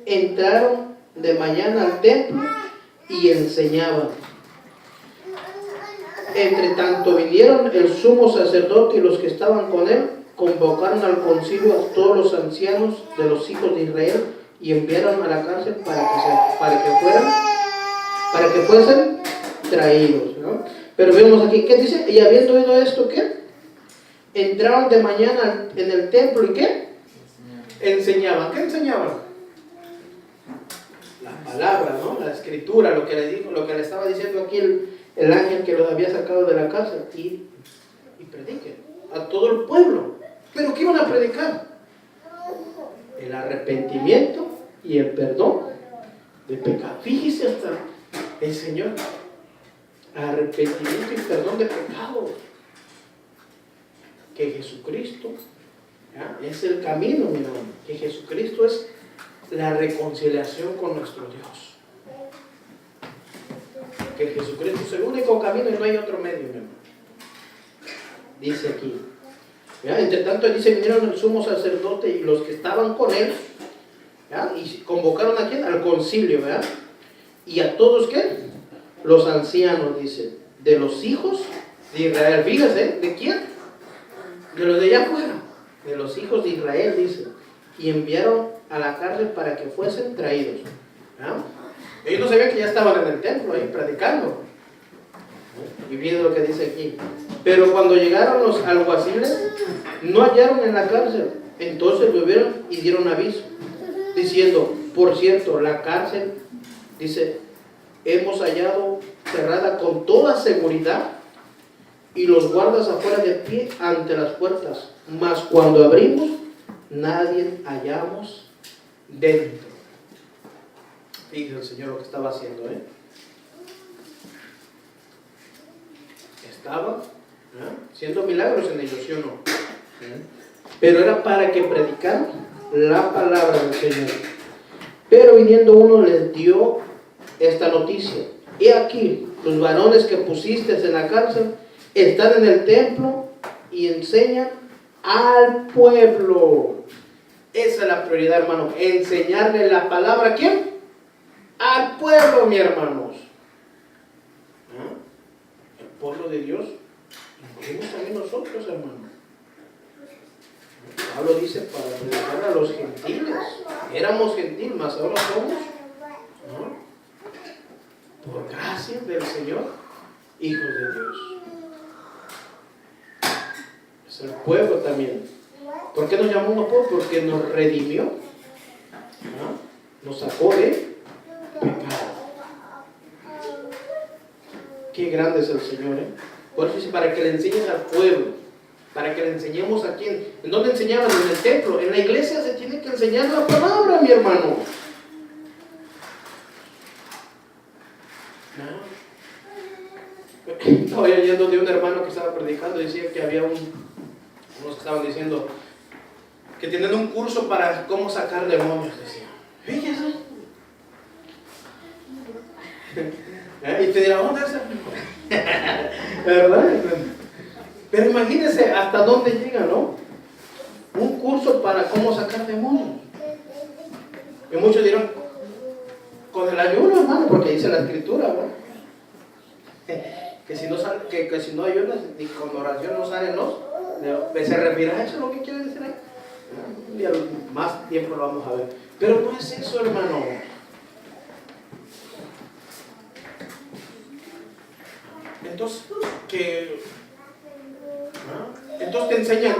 entraron de mañana al templo y enseñaban. Entre tanto vinieron el sumo sacerdote y los que estaban con él, convocaron al concilio a todos los ancianos de los hijos de Israel y enviaron a la cárcel para que fuesen traídos, ¿no? Pero vemos aquí, ¿qué dice? Y habiendo oído esto, ¿qué? Entraron de mañana en el templo y ¿qué? Enseñaban. ¿Qué enseñaban? La palabra, ¿no? La escritura, lo que le dijo, lo que le estaba diciendo aquí el ángel que los había sacado de la cárcel. Y prediquen a todo el pueblo. ¿Pero qué iban a predicar? El arrepentimiento y el perdón de pecado. Fíjese hasta el Señor. Arrepentimiento y perdón de pecado. Que Jesucristo, ¿ya? Es el camino, mi hermano. Que Jesucristo es la reconciliación con nuestro Dios. Que Jesucristo es el único camino y no hay otro medio, mi hermano. Dice aquí. ¿Ya? Entre tanto dice, vinieron el sumo sacerdote y los que estaban con él, ¿ya? Y convocaron a quién? Al concilio, ¿verdad? Y a todos, ¿qué? Los ancianos, dice, de los hijos de Israel. Fíjese, ¿de quién? De los de allá afuera, de los hijos de Israel, dice, y enviaron a la cárcel para que fuesen traídos. ¿Ya? Ellos no sabían que ya estaban en el templo ahí predicando. Y viendo lo que dice aquí. Pero cuando llegaron los alguaciles, no hallaron en la cárcel. Entonces volvieron y dieron aviso, diciendo, por cierto, la cárcel, dice, hemos hallado cerrada con toda seguridad y los guardas afuera de pie ante las puertas. Mas cuando abrimos, nadie hallamos dentro. Fíjese el Señor lo que estaba haciendo, Estaba haciendo milagros en ellos, ¿sí o no? Pero era para que predicaran la palabra del Señor. Pero viniendo uno les dio esta noticia: he aquí, los varones que pusiste en la cárcel están en el templo y enseñan al pueblo. Esa es la prioridad, hermano. Enseñarle la palabra ¿a quién? Al pueblo, mis hermanos. El pueblo de Dios incluimos también nosotros, hermano. Pablo dice para predicar a los gentiles. Éramos gentiles, mas ahora somos, ¿no? Por gracia del Señor, hijos de Dios. Es el pueblo también. ¿Por qué nos llamamos pueblo? Porque nos redimió, ¿no? Nos sacó de pecado. Qué grande es el Señor, Por eso dice, para que le enseñes al pueblo. para que le enseñemos aquí. ¿En dónde enseñaban? En el templo. En la iglesia se tiene que enseñar la palabra, mi hermano. Estaba oyendo de un hermano que estaba predicando, decía que había unos que estaban diciendo que tienen un curso para cómo sacar demonios, decía. Fíjese. Y te dirá, ¿dónde es eso? ¿Verdad? Pero imagínense hasta dónde llega, ¿no? Un curso para cómo sacar demonios. Y muchos dirán, con el ayuno, hermano, porque dice la escritura, ¿verdad? Que si no sale, que si no ayunas ni con oración no salen los. Se refiere a eso, lo que quiere decir ahí. Un día más tiempo lo vamos a ver. Pero no es eso, hermano. Entonces, entonces te enseñan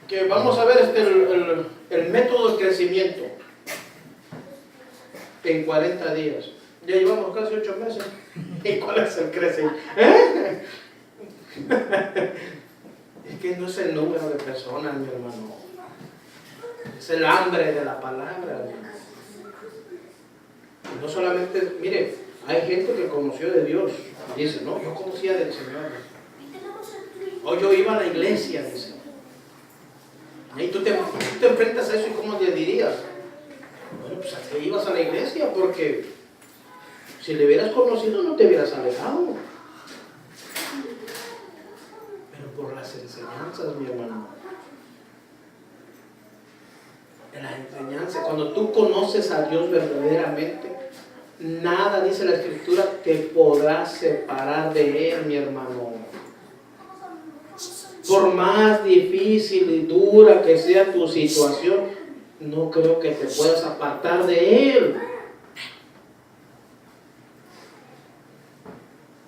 que vamos a ver el método de crecimiento en 40 días. Ya llevamos casi 8 meses. ¿Y cuál es el crecimiento? Es que no es el número de personas, mi hermano. Es el hambre de la palabra. Y no solamente, mire, hay gente que conoció de Dios. Dice, no, yo conocía del Señor. O yo iba a la iglesia, dice. Y tú te enfrentas a eso y ¿cómo le dirías? Bueno, pues a qué ibas a la iglesia, porque si le hubieras conocido no te hubieras alejado. Pero por las enseñanzas, mi hermano. En la enseñanza, cuando tú conoces a Dios verdaderamente, nada, dice la escritura, te podrá separar de Él, mi hermano. Por más difícil y dura que sea tu situación, no creo que te puedas apartar de Él.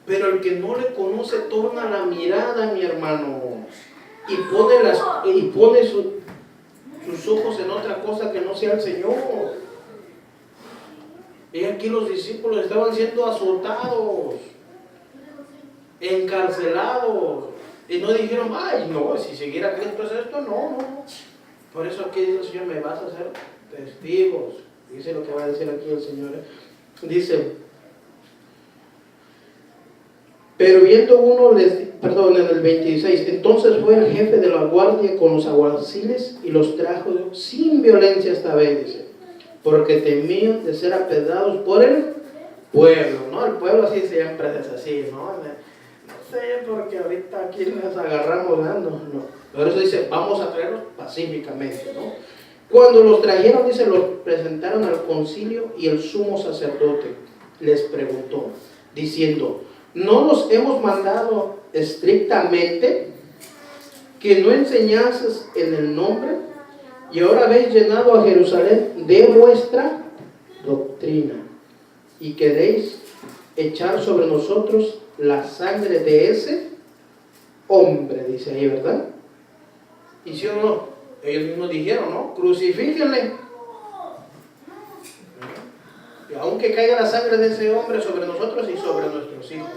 Pero el que no le conoce torna la mirada, mi hermano, y pone sus ojos en otra cosa que no sea el Señor. Y aquí los discípulos estaban siendo azotados, encarcelados, y no dijeron, ay, no, si siguiera Cristo es esto, no. Por eso aquí dice el Señor, me vas a hacer testigos. Dice lo que va a decir aquí el Señor. Dice, pero viendo uno, en el 26, entonces fue el jefe de la guardia con los alguaciles y los trajo sin violencia esta vez, dice, porque temían de ser apedrados por el pueblo, ¿no? El pueblo así siempre es así, ¿no? No sé, porque ahorita aquí nos agarramos dando, no. Por eso dice, vamos a traerlos pacíficamente, ¿no? Cuando los trajeron, dice, los presentaron al concilio y el sumo sacerdote les preguntó, diciendo, ¿no los hemos mandado estrictamente que no enseñases en el nombre? Y ahora habéis llenado a Jerusalén de vuestra doctrina y queréis echar sobre nosotros la sangre de ese hombre, dice ahí, ¿verdad? Y si o no, ellos mismos dijeron, ¿no? Crucifíquenle. Y aunque caiga la sangre de ese hombre sobre nosotros y sobre nuestros hijos.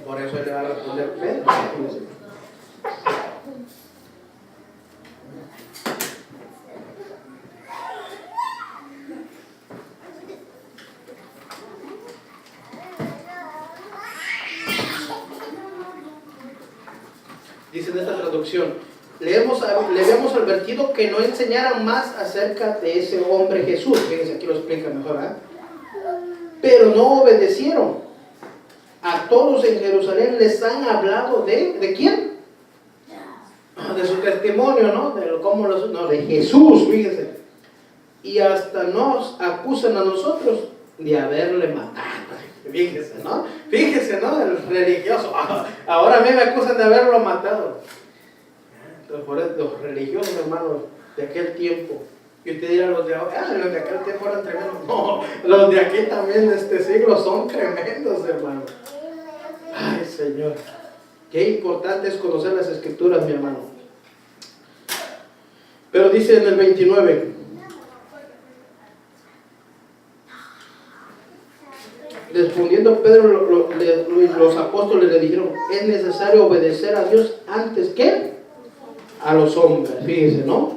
Por eso él le va a responder Pedro. Dice en esta traducción, le habíamos advertido que no enseñaran más acerca de ese hombre Jesús. Fíjense, aquí lo explica mejor, ¿eh? Pero no obedecieron. A todos en Jerusalén les han hablado ¿de quién? De su testimonio, ¿no? De Jesús, fíjense. Y hasta nos acusan a nosotros de haberle matado. Fíjese, ¿no? Fíjese, ¿no? El religioso. Ahora a mí me acusan de haberlo matado. Entonces, por eso, los religiosos, hermanos, de aquel tiempo. Y usted dirá, los de aquel tiempo eran tremendos. No, los de aquí también de este siglo son tremendos, hermanos. Ay, Señor. Qué importante es conocer las Escrituras, mi hermano. Pero dice en el 29. Respondiendo Pedro, los apóstoles le dijeron, es necesario obedecer a Dios antes que a los hombres. Fíjense, ¿no?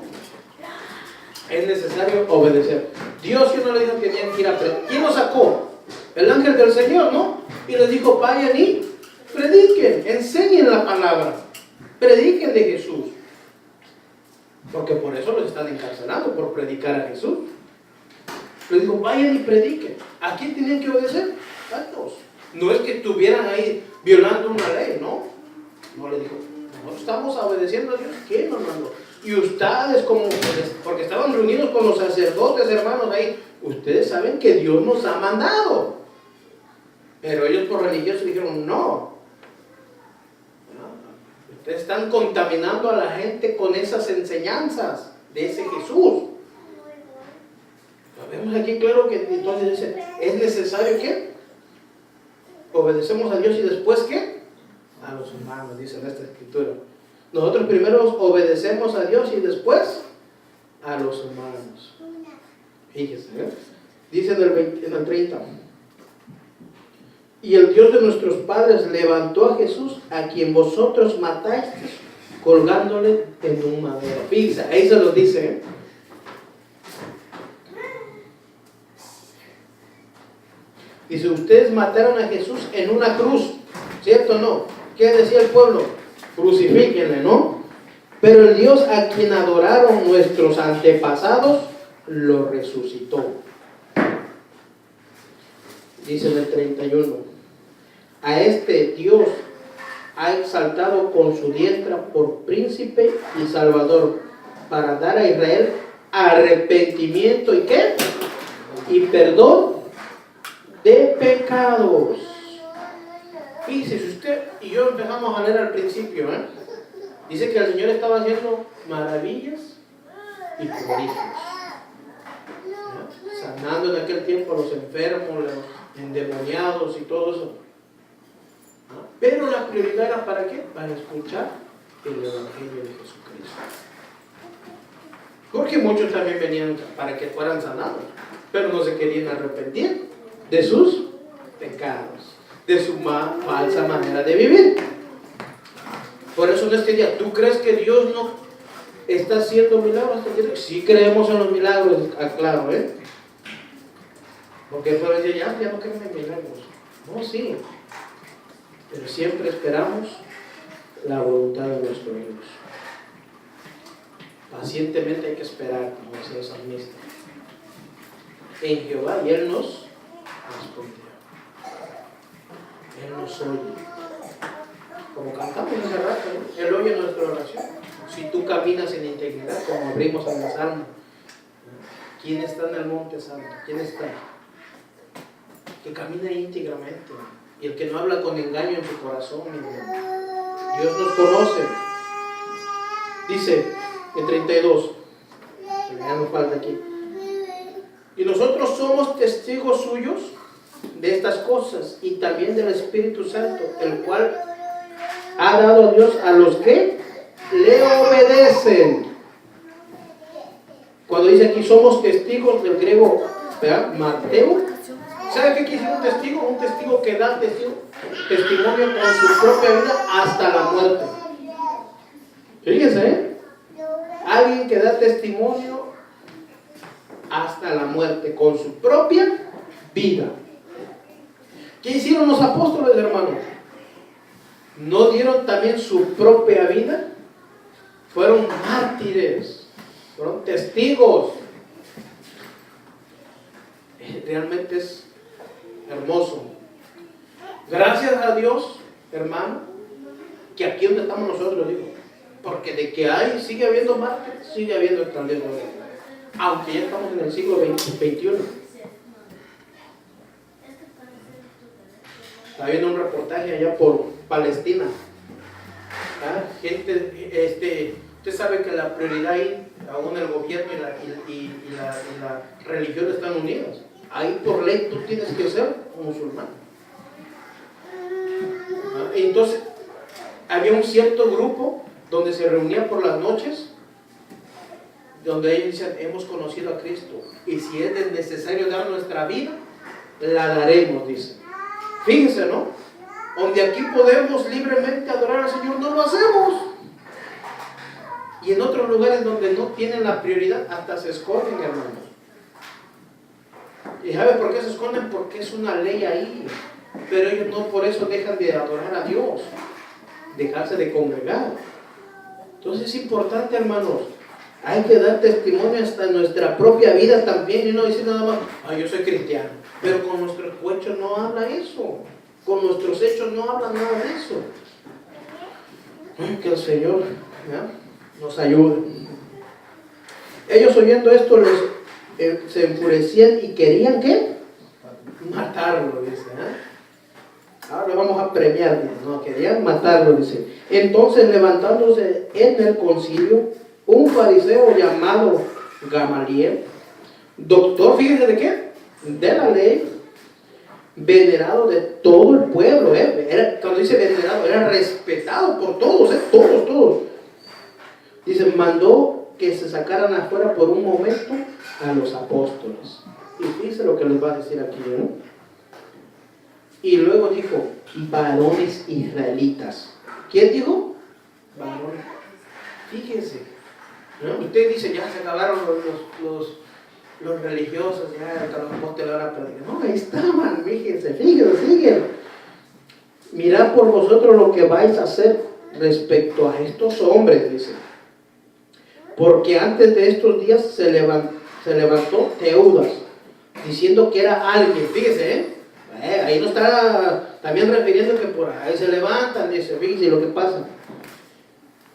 Es necesario obedecer. Dios no le dijo que tenían que ir a predicar. ¿Quién lo sacó? El ángel del Señor, ¿no? Y les dijo, vayan y prediquen, enseñen la palabra, prediquen de Jesús. Porque por eso los están encarcelando, por predicar a Jesús. Les dijo, vayan y prediquen. ¿A quién tienen que obedecer? A Dios. No es que estuvieran ahí violando una ley, ¿no? No, le dijo, nosotros estamos obedeciendo a Dios. ¿Quién nos mandó? Y ustedes, porque estaban reunidos con los sacerdotes, hermanos, ahí, ustedes saben que Dios nos ha mandado. Pero ellos por religiosos dijeron, no. Ustedes están contaminando a la gente con esas enseñanzas de ese Jesús. Lo vemos aquí claro que entonces dice, es necesario que obedecemos a Dios y después ¿qué? A los humanos, dice en esta escritura. Nosotros primero obedecemos a Dios y después a los humanos. Fíjese, dice en el 30. Y el Dios de nuestros padres levantó a Jesús, a quien vosotros matáis, colgándole en un madero. Fíjese, ahí se lo dice, Dice, ustedes mataron a Jesús en una cruz, ¿cierto o no? ¿Qué decía el pueblo? Crucifíquenle, ¿no? Pero el Dios a quien adoraron nuestros antepasados, lo resucitó. Dice en el 31, a este Dios ha exaltado con su diestra por príncipe y salvador, para dar a Israel arrepentimiento y ¿qué? Y perdón de pecados. Fíjese, si usted y yo empezamos a leer al principio, dice que el Señor estaba haciendo maravillas y prodigios, sanando en aquel tiempo a los enfermos, los endemoniados y todo eso. Pero la prioridad era ¿para qué? Para escuchar el Evangelio de Jesucristo. Porque muchos también venían para que fueran sanados, pero no se querían arrepentir de sus pecados, de su falsa manera de vivir. Por eso en este día, ¿tú crees que Dios no está haciendo milagros? Sí creemos en los milagros, claro, porque después decir, ya no creen en milagros. No, sí, pero siempre esperamos la voluntad de nuestro Dios. Pacientemente hay que esperar, como decía el salmista, en Jehová, y Él nos responderá. Él nos oye. Como cantamos hace rato, Él oye nuestra oración. Si tú caminas en integridad, como abrimos en el Salmo, ¿quién está en el monte santo? ¿Quién está? Que camina íntegramente. Y el que no habla con engaño en su corazón, Dios nos conoce. Dice en 32, ya nos falta aquí. Y nosotros somos testigos suyos de estas cosas y también del Espíritu Santo, el cual ha dado Dios a los que le obedecen. Cuando dice aquí somos testigos, del griego, ¿verdad? Mateo. ¿Sabe qué quiere decir un testigo? Un testigo que da testimonio con su propia vida hasta la muerte. Fíjense, alguien que da testimonio hasta la muerte con su propia vida. ¿Qué hicieron los apóstoles, hermanos? ¿No dieron también su propia vida? Fueron mártires, fueron testigos. Realmente es hermoso. Gracias a Dios, hermano, que aquí donde estamos nosotros, lo digo, porque de que hay, sigue habiendo mártires, sigue habiendo extranjeros, aunque ya estamos en el siglo XXI. Está viendo un reportaje allá por Palestina. Gente, usted sabe que la prioridad ahí, aún el gobierno y la religión están unidas. Ahí por ley tú tienes que ser musulmán. Entonces, había un cierto grupo donde se reunía por las noches, donde ellos decían, hemos conocido a Cristo, y si es necesario dar nuestra vida, la daremos, dice. Fíjense, ¿no? Donde aquí podemos libremente adorar al Señor, no lo hacemos. Y en otros lugares donde no tienen la prioridad, hasta se esconden, hermanos. ¿Y sabes por qué se esconden? Porque es una ley ahí. Pero ellos no por eso dejan de adorar a Dios, dejarse de congregar. Entonces es importante, hermanos, hay que dar testimonio hasta en nuestra propia vida también y no decir nada más, yo soy cristiano. Pero con nuestros hechos no habla eso. Con nuestros hechos no habla nada de eso. Que el Señor nos ayude. Ellos oyendo esto se enfurecían y querían ¿qué? Matarlo, dice. Ahora lo vamos a premiar, dice. No, querían matarlo, dice. Entonces levantándose en el concilio, un fariseo llamado Gamaliel, doctor, fíjense de qué, de la ley, venerado de todo el pueblo, cuando dice venerado, era respetado por todos, todos. Dice, mandó que se sacaran afuera por un momento a los apóstoles. Y dice lo que les va a decir aquí, ¿no? Y luego dijo, varones israelitas. ¿Quién dijo? Varones. Fíjense, ¿no? Usted dice, ya se acabaron los religiosos, ya los apóstoles ahora predican. No, ahí estaban, fíjense. Mirad por vosotros lo que vais a hacer respecto a estos hombres, dice. Porque antes de estos días se levantó Teudas, diciendo que era alguien, fíjese, ahí no está también refiriendo que por ahí se levantan, dice, fíjese lo que pasa.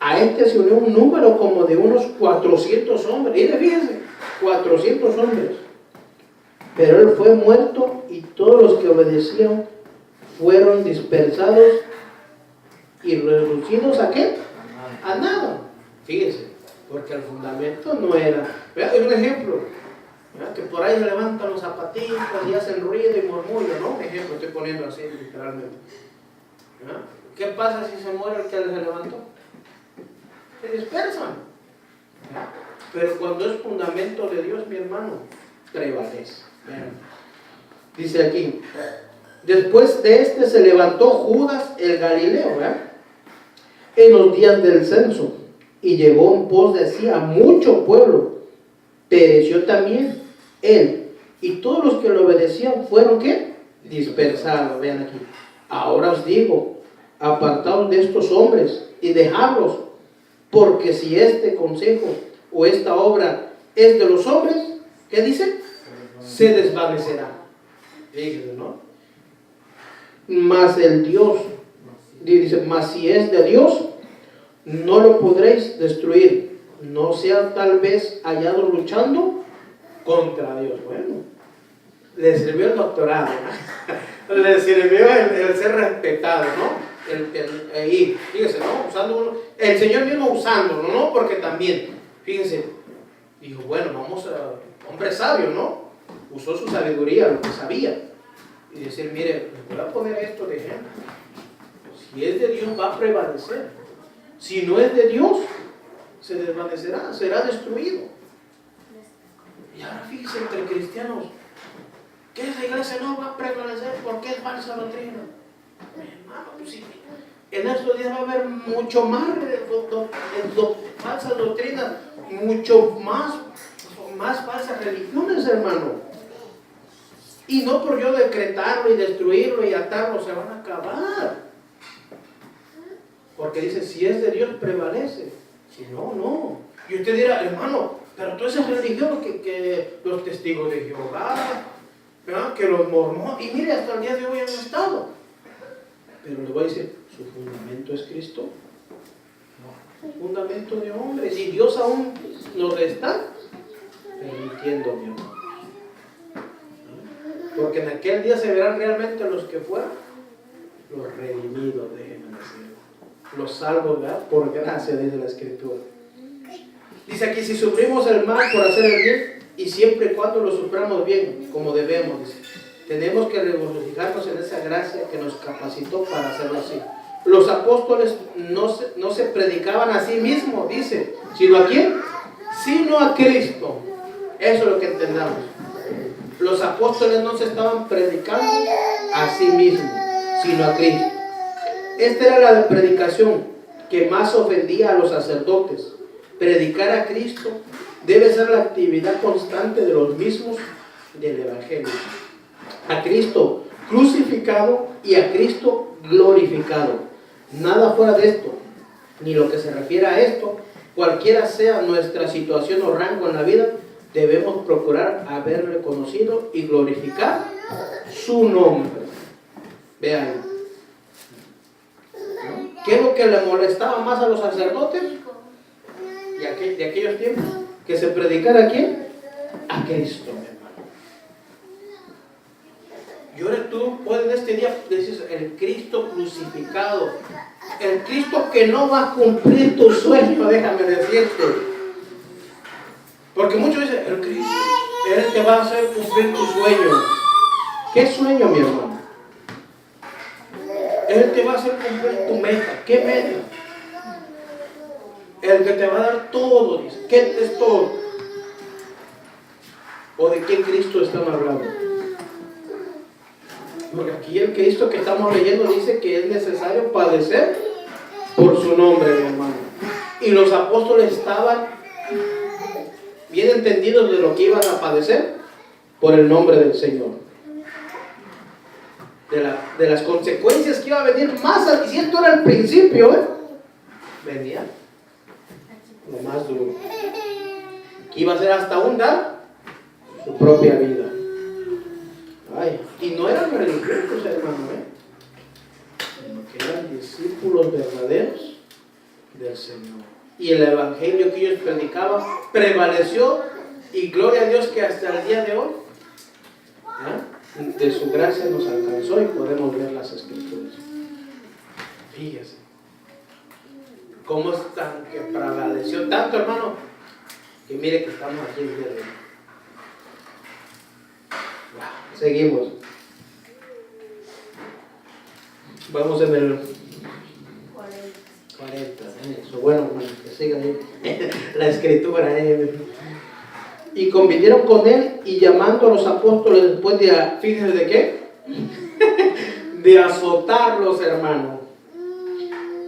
A este se unió un número como de unos 400 hombres, y fíjense, 400 hombres. Pero él fue muerto y todos los que obedecieron fueron dispersados y reducidos ¿a qué? A nada. Fíjense, porque el fundamento no era. Es un ejemplo, ¿verdad? Que por ahí se levantan los zapatistas y hacen ruido y murmullo, ¿no? Un ejemplo, estoy poniendo así literalmente. ¿Verdad? ¿Qué pasa si se muere el que se levantó? Se dispersan. ¿Verdad? Pero cuando es fundamento de Dios, mi hermano, prevalece. ¿Verdad? Dice aquí, después de este se levantó Judas el Galileo, ¿verdad? En los días del censo, y llevó en pos de sí a mucho pueblo. Pereció también él, y todos los que lo obedecían fueron ¿qué? Dispersados. Vean aquí. Ahora os digo, apartaos de estos hombres y dejadlos, porque si este consejo o esta obra es de los hombres, ¿qué dice? Se desvanecerá. Fíjense, ¿no? Mas el Dios, dice, mas si es de Dios, no lo podréis destruir. No sea tal vez hallado luchando contra Dios. Bueno, le sirvió el doctorado, ¿no? Le sirvió el ser respetado, ¿no? Y fíjense, ¿no? Usando el Señor mismo usándolo, ¿no? Porque también, fíjense, dijo, bueno, vamos a, hombre sabio, ¿no? Usó su sabiduría, lo que sabía, y decir, mire, les voy a poner esto de ejemplo. Si es de Dios, va a prevalecer. Si no es de Dios, se desvanecerá, será destruido. Y ahora fíjense, entre cristianos, que esa iglesia no va a prevalecer porque es falsa doctrina. Hermano, pues sí, en estos días va a haber mucho más falsas doctrinas, mucho más falsas religiones, hermano. Y no por yo decretarlo y destruirlo y atarlo, se van a acabar. Porque dice, si es de Dios, prevalece. Si no, no. Y usted dirá, hermano, pero todas esas religiones que los testigos de Jehová, ¿verdad? Que los mormones, y mire, hasta el día de hoy han estado. Pero le voy a decir, ¿su fundamento es Cristo? No. Fundamento de hombres. Y Dios aún nos está permitiendo, mi hermano. Porque en aquel día se verán realmente los que fueron los redimidos, déjenme decir. Los salvos, ¿verdad? Por gracia, dice la Escritura. Dice aquí, si sufrimos el mal por hacer el bien, y siempre y cuando lo suframos bien, como debemos, dice, tenemos que regocijarnos en esa gracia que nos capacitó para hacerlo así. Los apóstoles no se predicaban a sí mismos, dice, sino a quién, sino a Cristo. Eso es lo que entendamos. Los apóstoles no se estaban predicando a sí mismos, sino a Cristo. Esta era la predicación que más ofendía a los sacerdotes. Predicar a Cristo debe ser la actividad constante de los mismos del Evangelio. A Cristo crucificado y a Cristo glorificado. Nada fuera de esto, ni lo que se refiere a esto, cualquiera sea nuestra situación o rango en la vida, debemos procurar haber reconocido y glorificar su nombre. Vean, ¿qué es lo que le molestaba más a los sacerdotes de aquellos tiempos? Que se predicara ¿a quién? A Cristo, mi hermano. Y ahora tú puedes en este día decir el Cristo crucificado, el Cristo que no va a cumplir tu sueño, déjame decirte. Porque muchos dicen, el Cristo, Él te va a hacer cumplir tu sueño. ¿Qué sueño, mi hermano? Él te va a hacer cumplir tu meta. ¿Qué meta? El que te va a dar todo, dice. ¿Qué es todo? ¿O de qué Cristo estamos hablando? Porque aquí el Cristo que estamos leyendo dice que es necesario padecer por su nombre, mi hermano. Y los apóstoles estaban bien entendidos de lo que iban a padecer por el nombre del Señor. De las consecuencias que iba a venir más al y esto era el principio, venía lo más duro. Que iba a ser hasta un dar su propia vida. Ay, y no eran religiosos, hermano, sino que eran discípulos verdaderos del Señor. Y el evangelio que ellos predicaban prevaleció, y gloria a Dios que hasta el día de hoy de su gracia nos alcanzó y podemos ver las escrituras. Fíjese cómo es tan que prevaleció tanto, hermano, que mire que estamos aquí el día de hoy. Seguimos. Vamos en el 40. Eso, bueno, hermano, que siga ahí la escritura. Y convivieron con él, y llamando a los apóstoles después de, fíjense de qué, de azotarlos, hermano,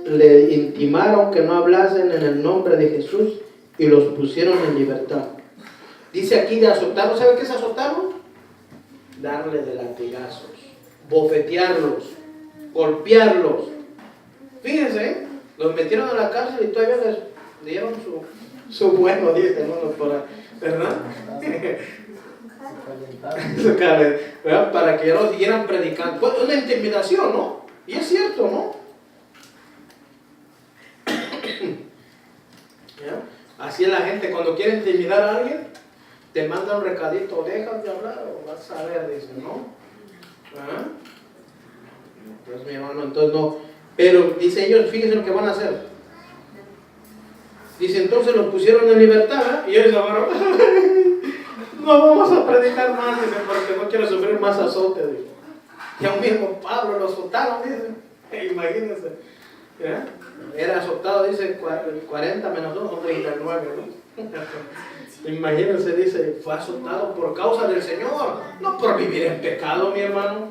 le intimaron que no hablasen en el nombre de Jesús y los pusieron en libertad. Dice aquí de azotarlos. ¿Sabe qué es azotarlos? Darle de latigazos, bofetearlos, golpearlos. Fíjense, los metieron a la cárcel y todavía les dieron su bueno, dicen unos por ahí, ¿verdad? ¿verdad? Para que ya lo siguieran predicando. Pues una intimidación, ¿no? Y es cierto, ¿no? ¿Ya? Así es la gente cuando quiere intimidar a alguien, te manda un recadito, dejas de hablar o vas a ver, dice, ¿no? ¿Ah? Pues mi hermano, entonces no. Pero dice ellos, fíjense lo que van a hacer. Dice, entonces los pusieron en libertad, y ellos dijeron, no vamos a predicar más, dice, porque no quiero sufrir más azote, dice. Y aún mismo Pablo lo azotaron, dice. Imagínense. ¿Ya? Era azotado, dice, 40 menos 2 son 39, ¿no? Imagínense, dice, fue azotado por causa del Señor, no por vivir en pecado, mi hermano.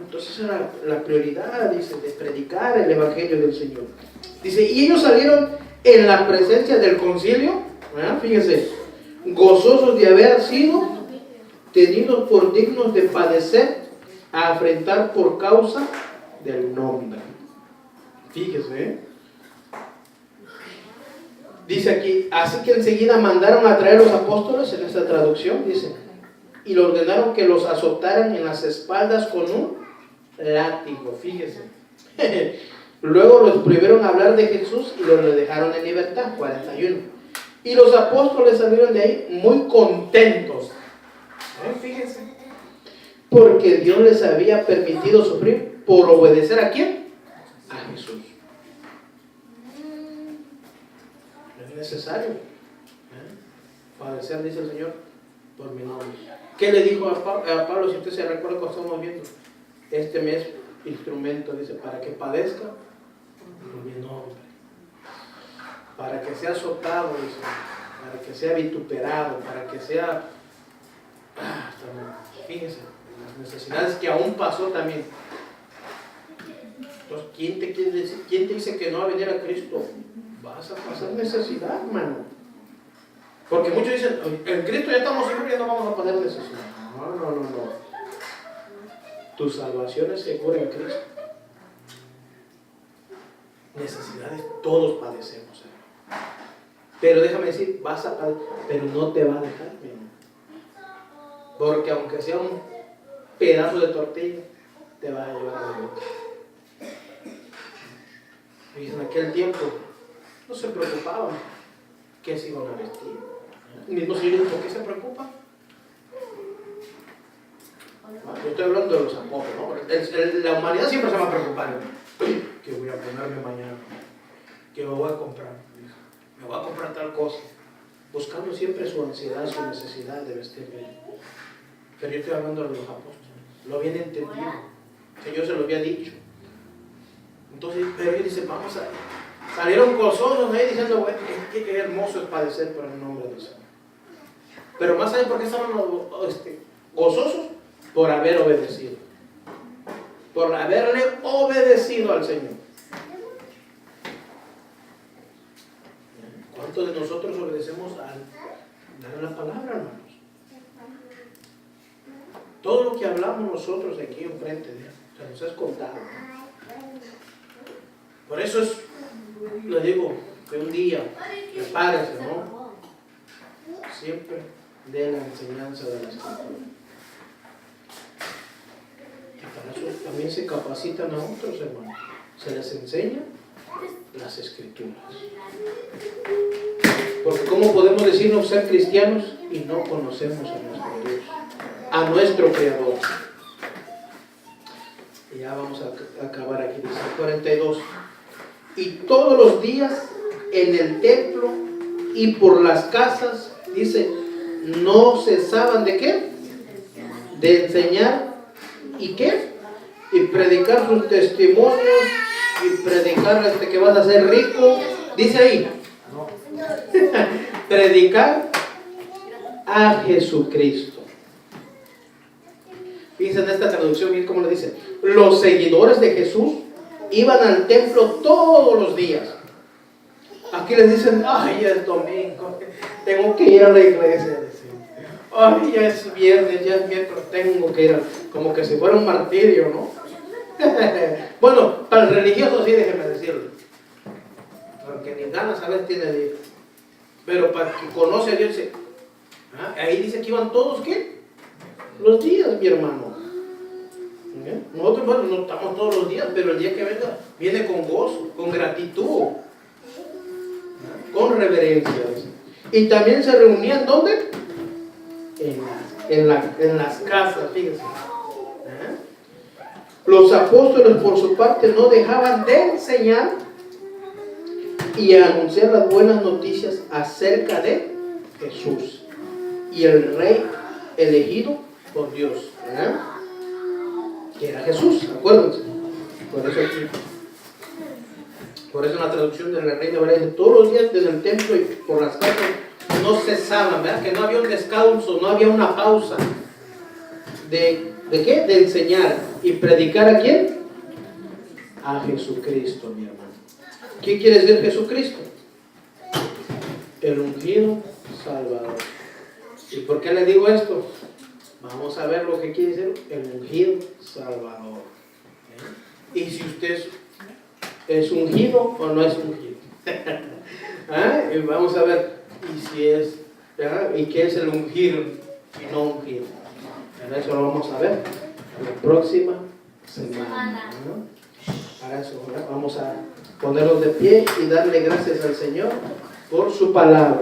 Entonces era la prioridad, dice, de predicar el evangelio del Señor. Dice, y ellos salieron en la presencia del concilio, fíjense, gozosos de haber sido tenidos por dignos de padecer, a afrentar por causa del nombre. Fíjese, dice aquí, así que enseguida mandaron a traer los apóstoles, en esta traducción dice, y le ordenaron que los azotaran en las espaldas con un látigo. Fíjese. Luego los prohibieron hablar de Jesús y los dejaron en libertad. 41. Y los apóstoles salieron de ahí muy contentos. Fíjense. Porque Dios les había permitido sufrir por obedecer ¿a quién? A Jesús. Es necesario padecer, dice el Señor, por mi nombre. ¿Qué le dijo a Pablo? Si usted se recuerda cuando estamos viendo, este mes instrumento, dice, para que padezca por mi nombre, para que sea azotado, dice, para que sea vituperado, para que sea Fíjese, las necesidades que aún pasó también. Entonces, ¿quién te dice que no va a venir a Cristo? Vas a pasar necesidad, hermano. Porque muchos dicen, en Cristo ya estamos seguros, ya no vamos a pasar necesidad. No. Tu salvación es segura en Cristo. Necesidades todos padecemos, hermano. Pero déjame decir, vas a padecer, pero no te va a dejar, hermano. Porque aunque sea un pedazo de tortilla, te vas a llevar a la boca. Y en aquel tiempo no se preocupaban qué se iban a vestir. El mismo Señor dijo, ¿por qué se preocupan? Yo estoy hablando de los apóstoles, ¿no? La humanidad siempre se va a preocupar. ¿Qué voy a ponerme mañana? ¿Qué me voy a comprar? Me voy a comprar tal cosa. Buscando siempre su ansiedad, su necesidad de vestirme. Pero yo estoy hablando de los apóstoles. Lo habían entendido. El Señor se lo había dicho. Entonces, pero ellos dicen, vamos a... Salieron gozosos ahí diciendo, bueno, qué hermoso es padecer por el nombre del Señor. Pero más allá, ¿por qué estaban gozosos? Por haber obedecido. Por haberle obedecido al Señor. ¿Cuántos de nosotros obedecemos al dar la palabra, hermanos? Todo lo que hablamos nosotros aquí enfrente de Él, se nos es contado. Por eso es, le digo, que un día, prepárese, ¿no? Siempre de la enseñanza de la Escritura. Y para eso también se capacitan a otros, hermanos. Se les enseña las Escrituras. Porque ¿cómo podemos decirnos ser cristianos y no conocemos a nuestro Dios, a nuestro Creador? Y ya vamos a acabar aquí, dice 42. Y todos los días en el templo y por las casas, dice, no cesaban de ¿qué? De enseñar y ¿qué? Y predicar sus testimonios y predicar que vas a ser rico. Dice ahí, predicar a Jesucristo. Fíjense en esta traducción, bien cómo le dice. Los seguidores de Jesús iban al templo todos los días. Aquí les dicen, ay, ya es domingo, tengo que ir a la iglesia. Ay, ya es viernes, tengo que ir como que si fuera un martirio, ¿no? Bueno, para el religioso sí, déjenme decirlo. Porque ni ganas a veces tiene de ir. Pero para quien conoce a Dios, ahí dice que iban todos, ¿qué? Los días, mi hermano. Nosotros, bueno, no estamos todos los días, pero el día que venga, viene con gozo, con gratitud, con reverencia. Y también se reunían, ¿dónde? En las casas, fíjense. Los apóstoles, por su parte, no dejaban de enseñar y anunciar las buenas noticias acerca de Jesús y el Rey elegido por Dios, que era Jesús, acuérdense. Por eso en la traducción de la Reina Valera dice, todos los días desde el templo y por las casas no cesaban, ¿verdad? Que no había un descanso, no había una pausa ¿de qué? De enseñar y predicar ¿a quién? A Jesucristo, mi hermano. ¿Quién quiere decir Jesucristo? El ungido Salvador. ¿Y por qué le digo esto? Vamos a ver lo que quiere decir el ungido Salvador. Y si usted es ungido o no es ungido. Y vamos a ver y si es, y qué es el ungido y no ungido. Eso lo vamos a ver la próxima semana. Para eso, vamos a ponernos de pie y darle gracias al Señor por su palabra.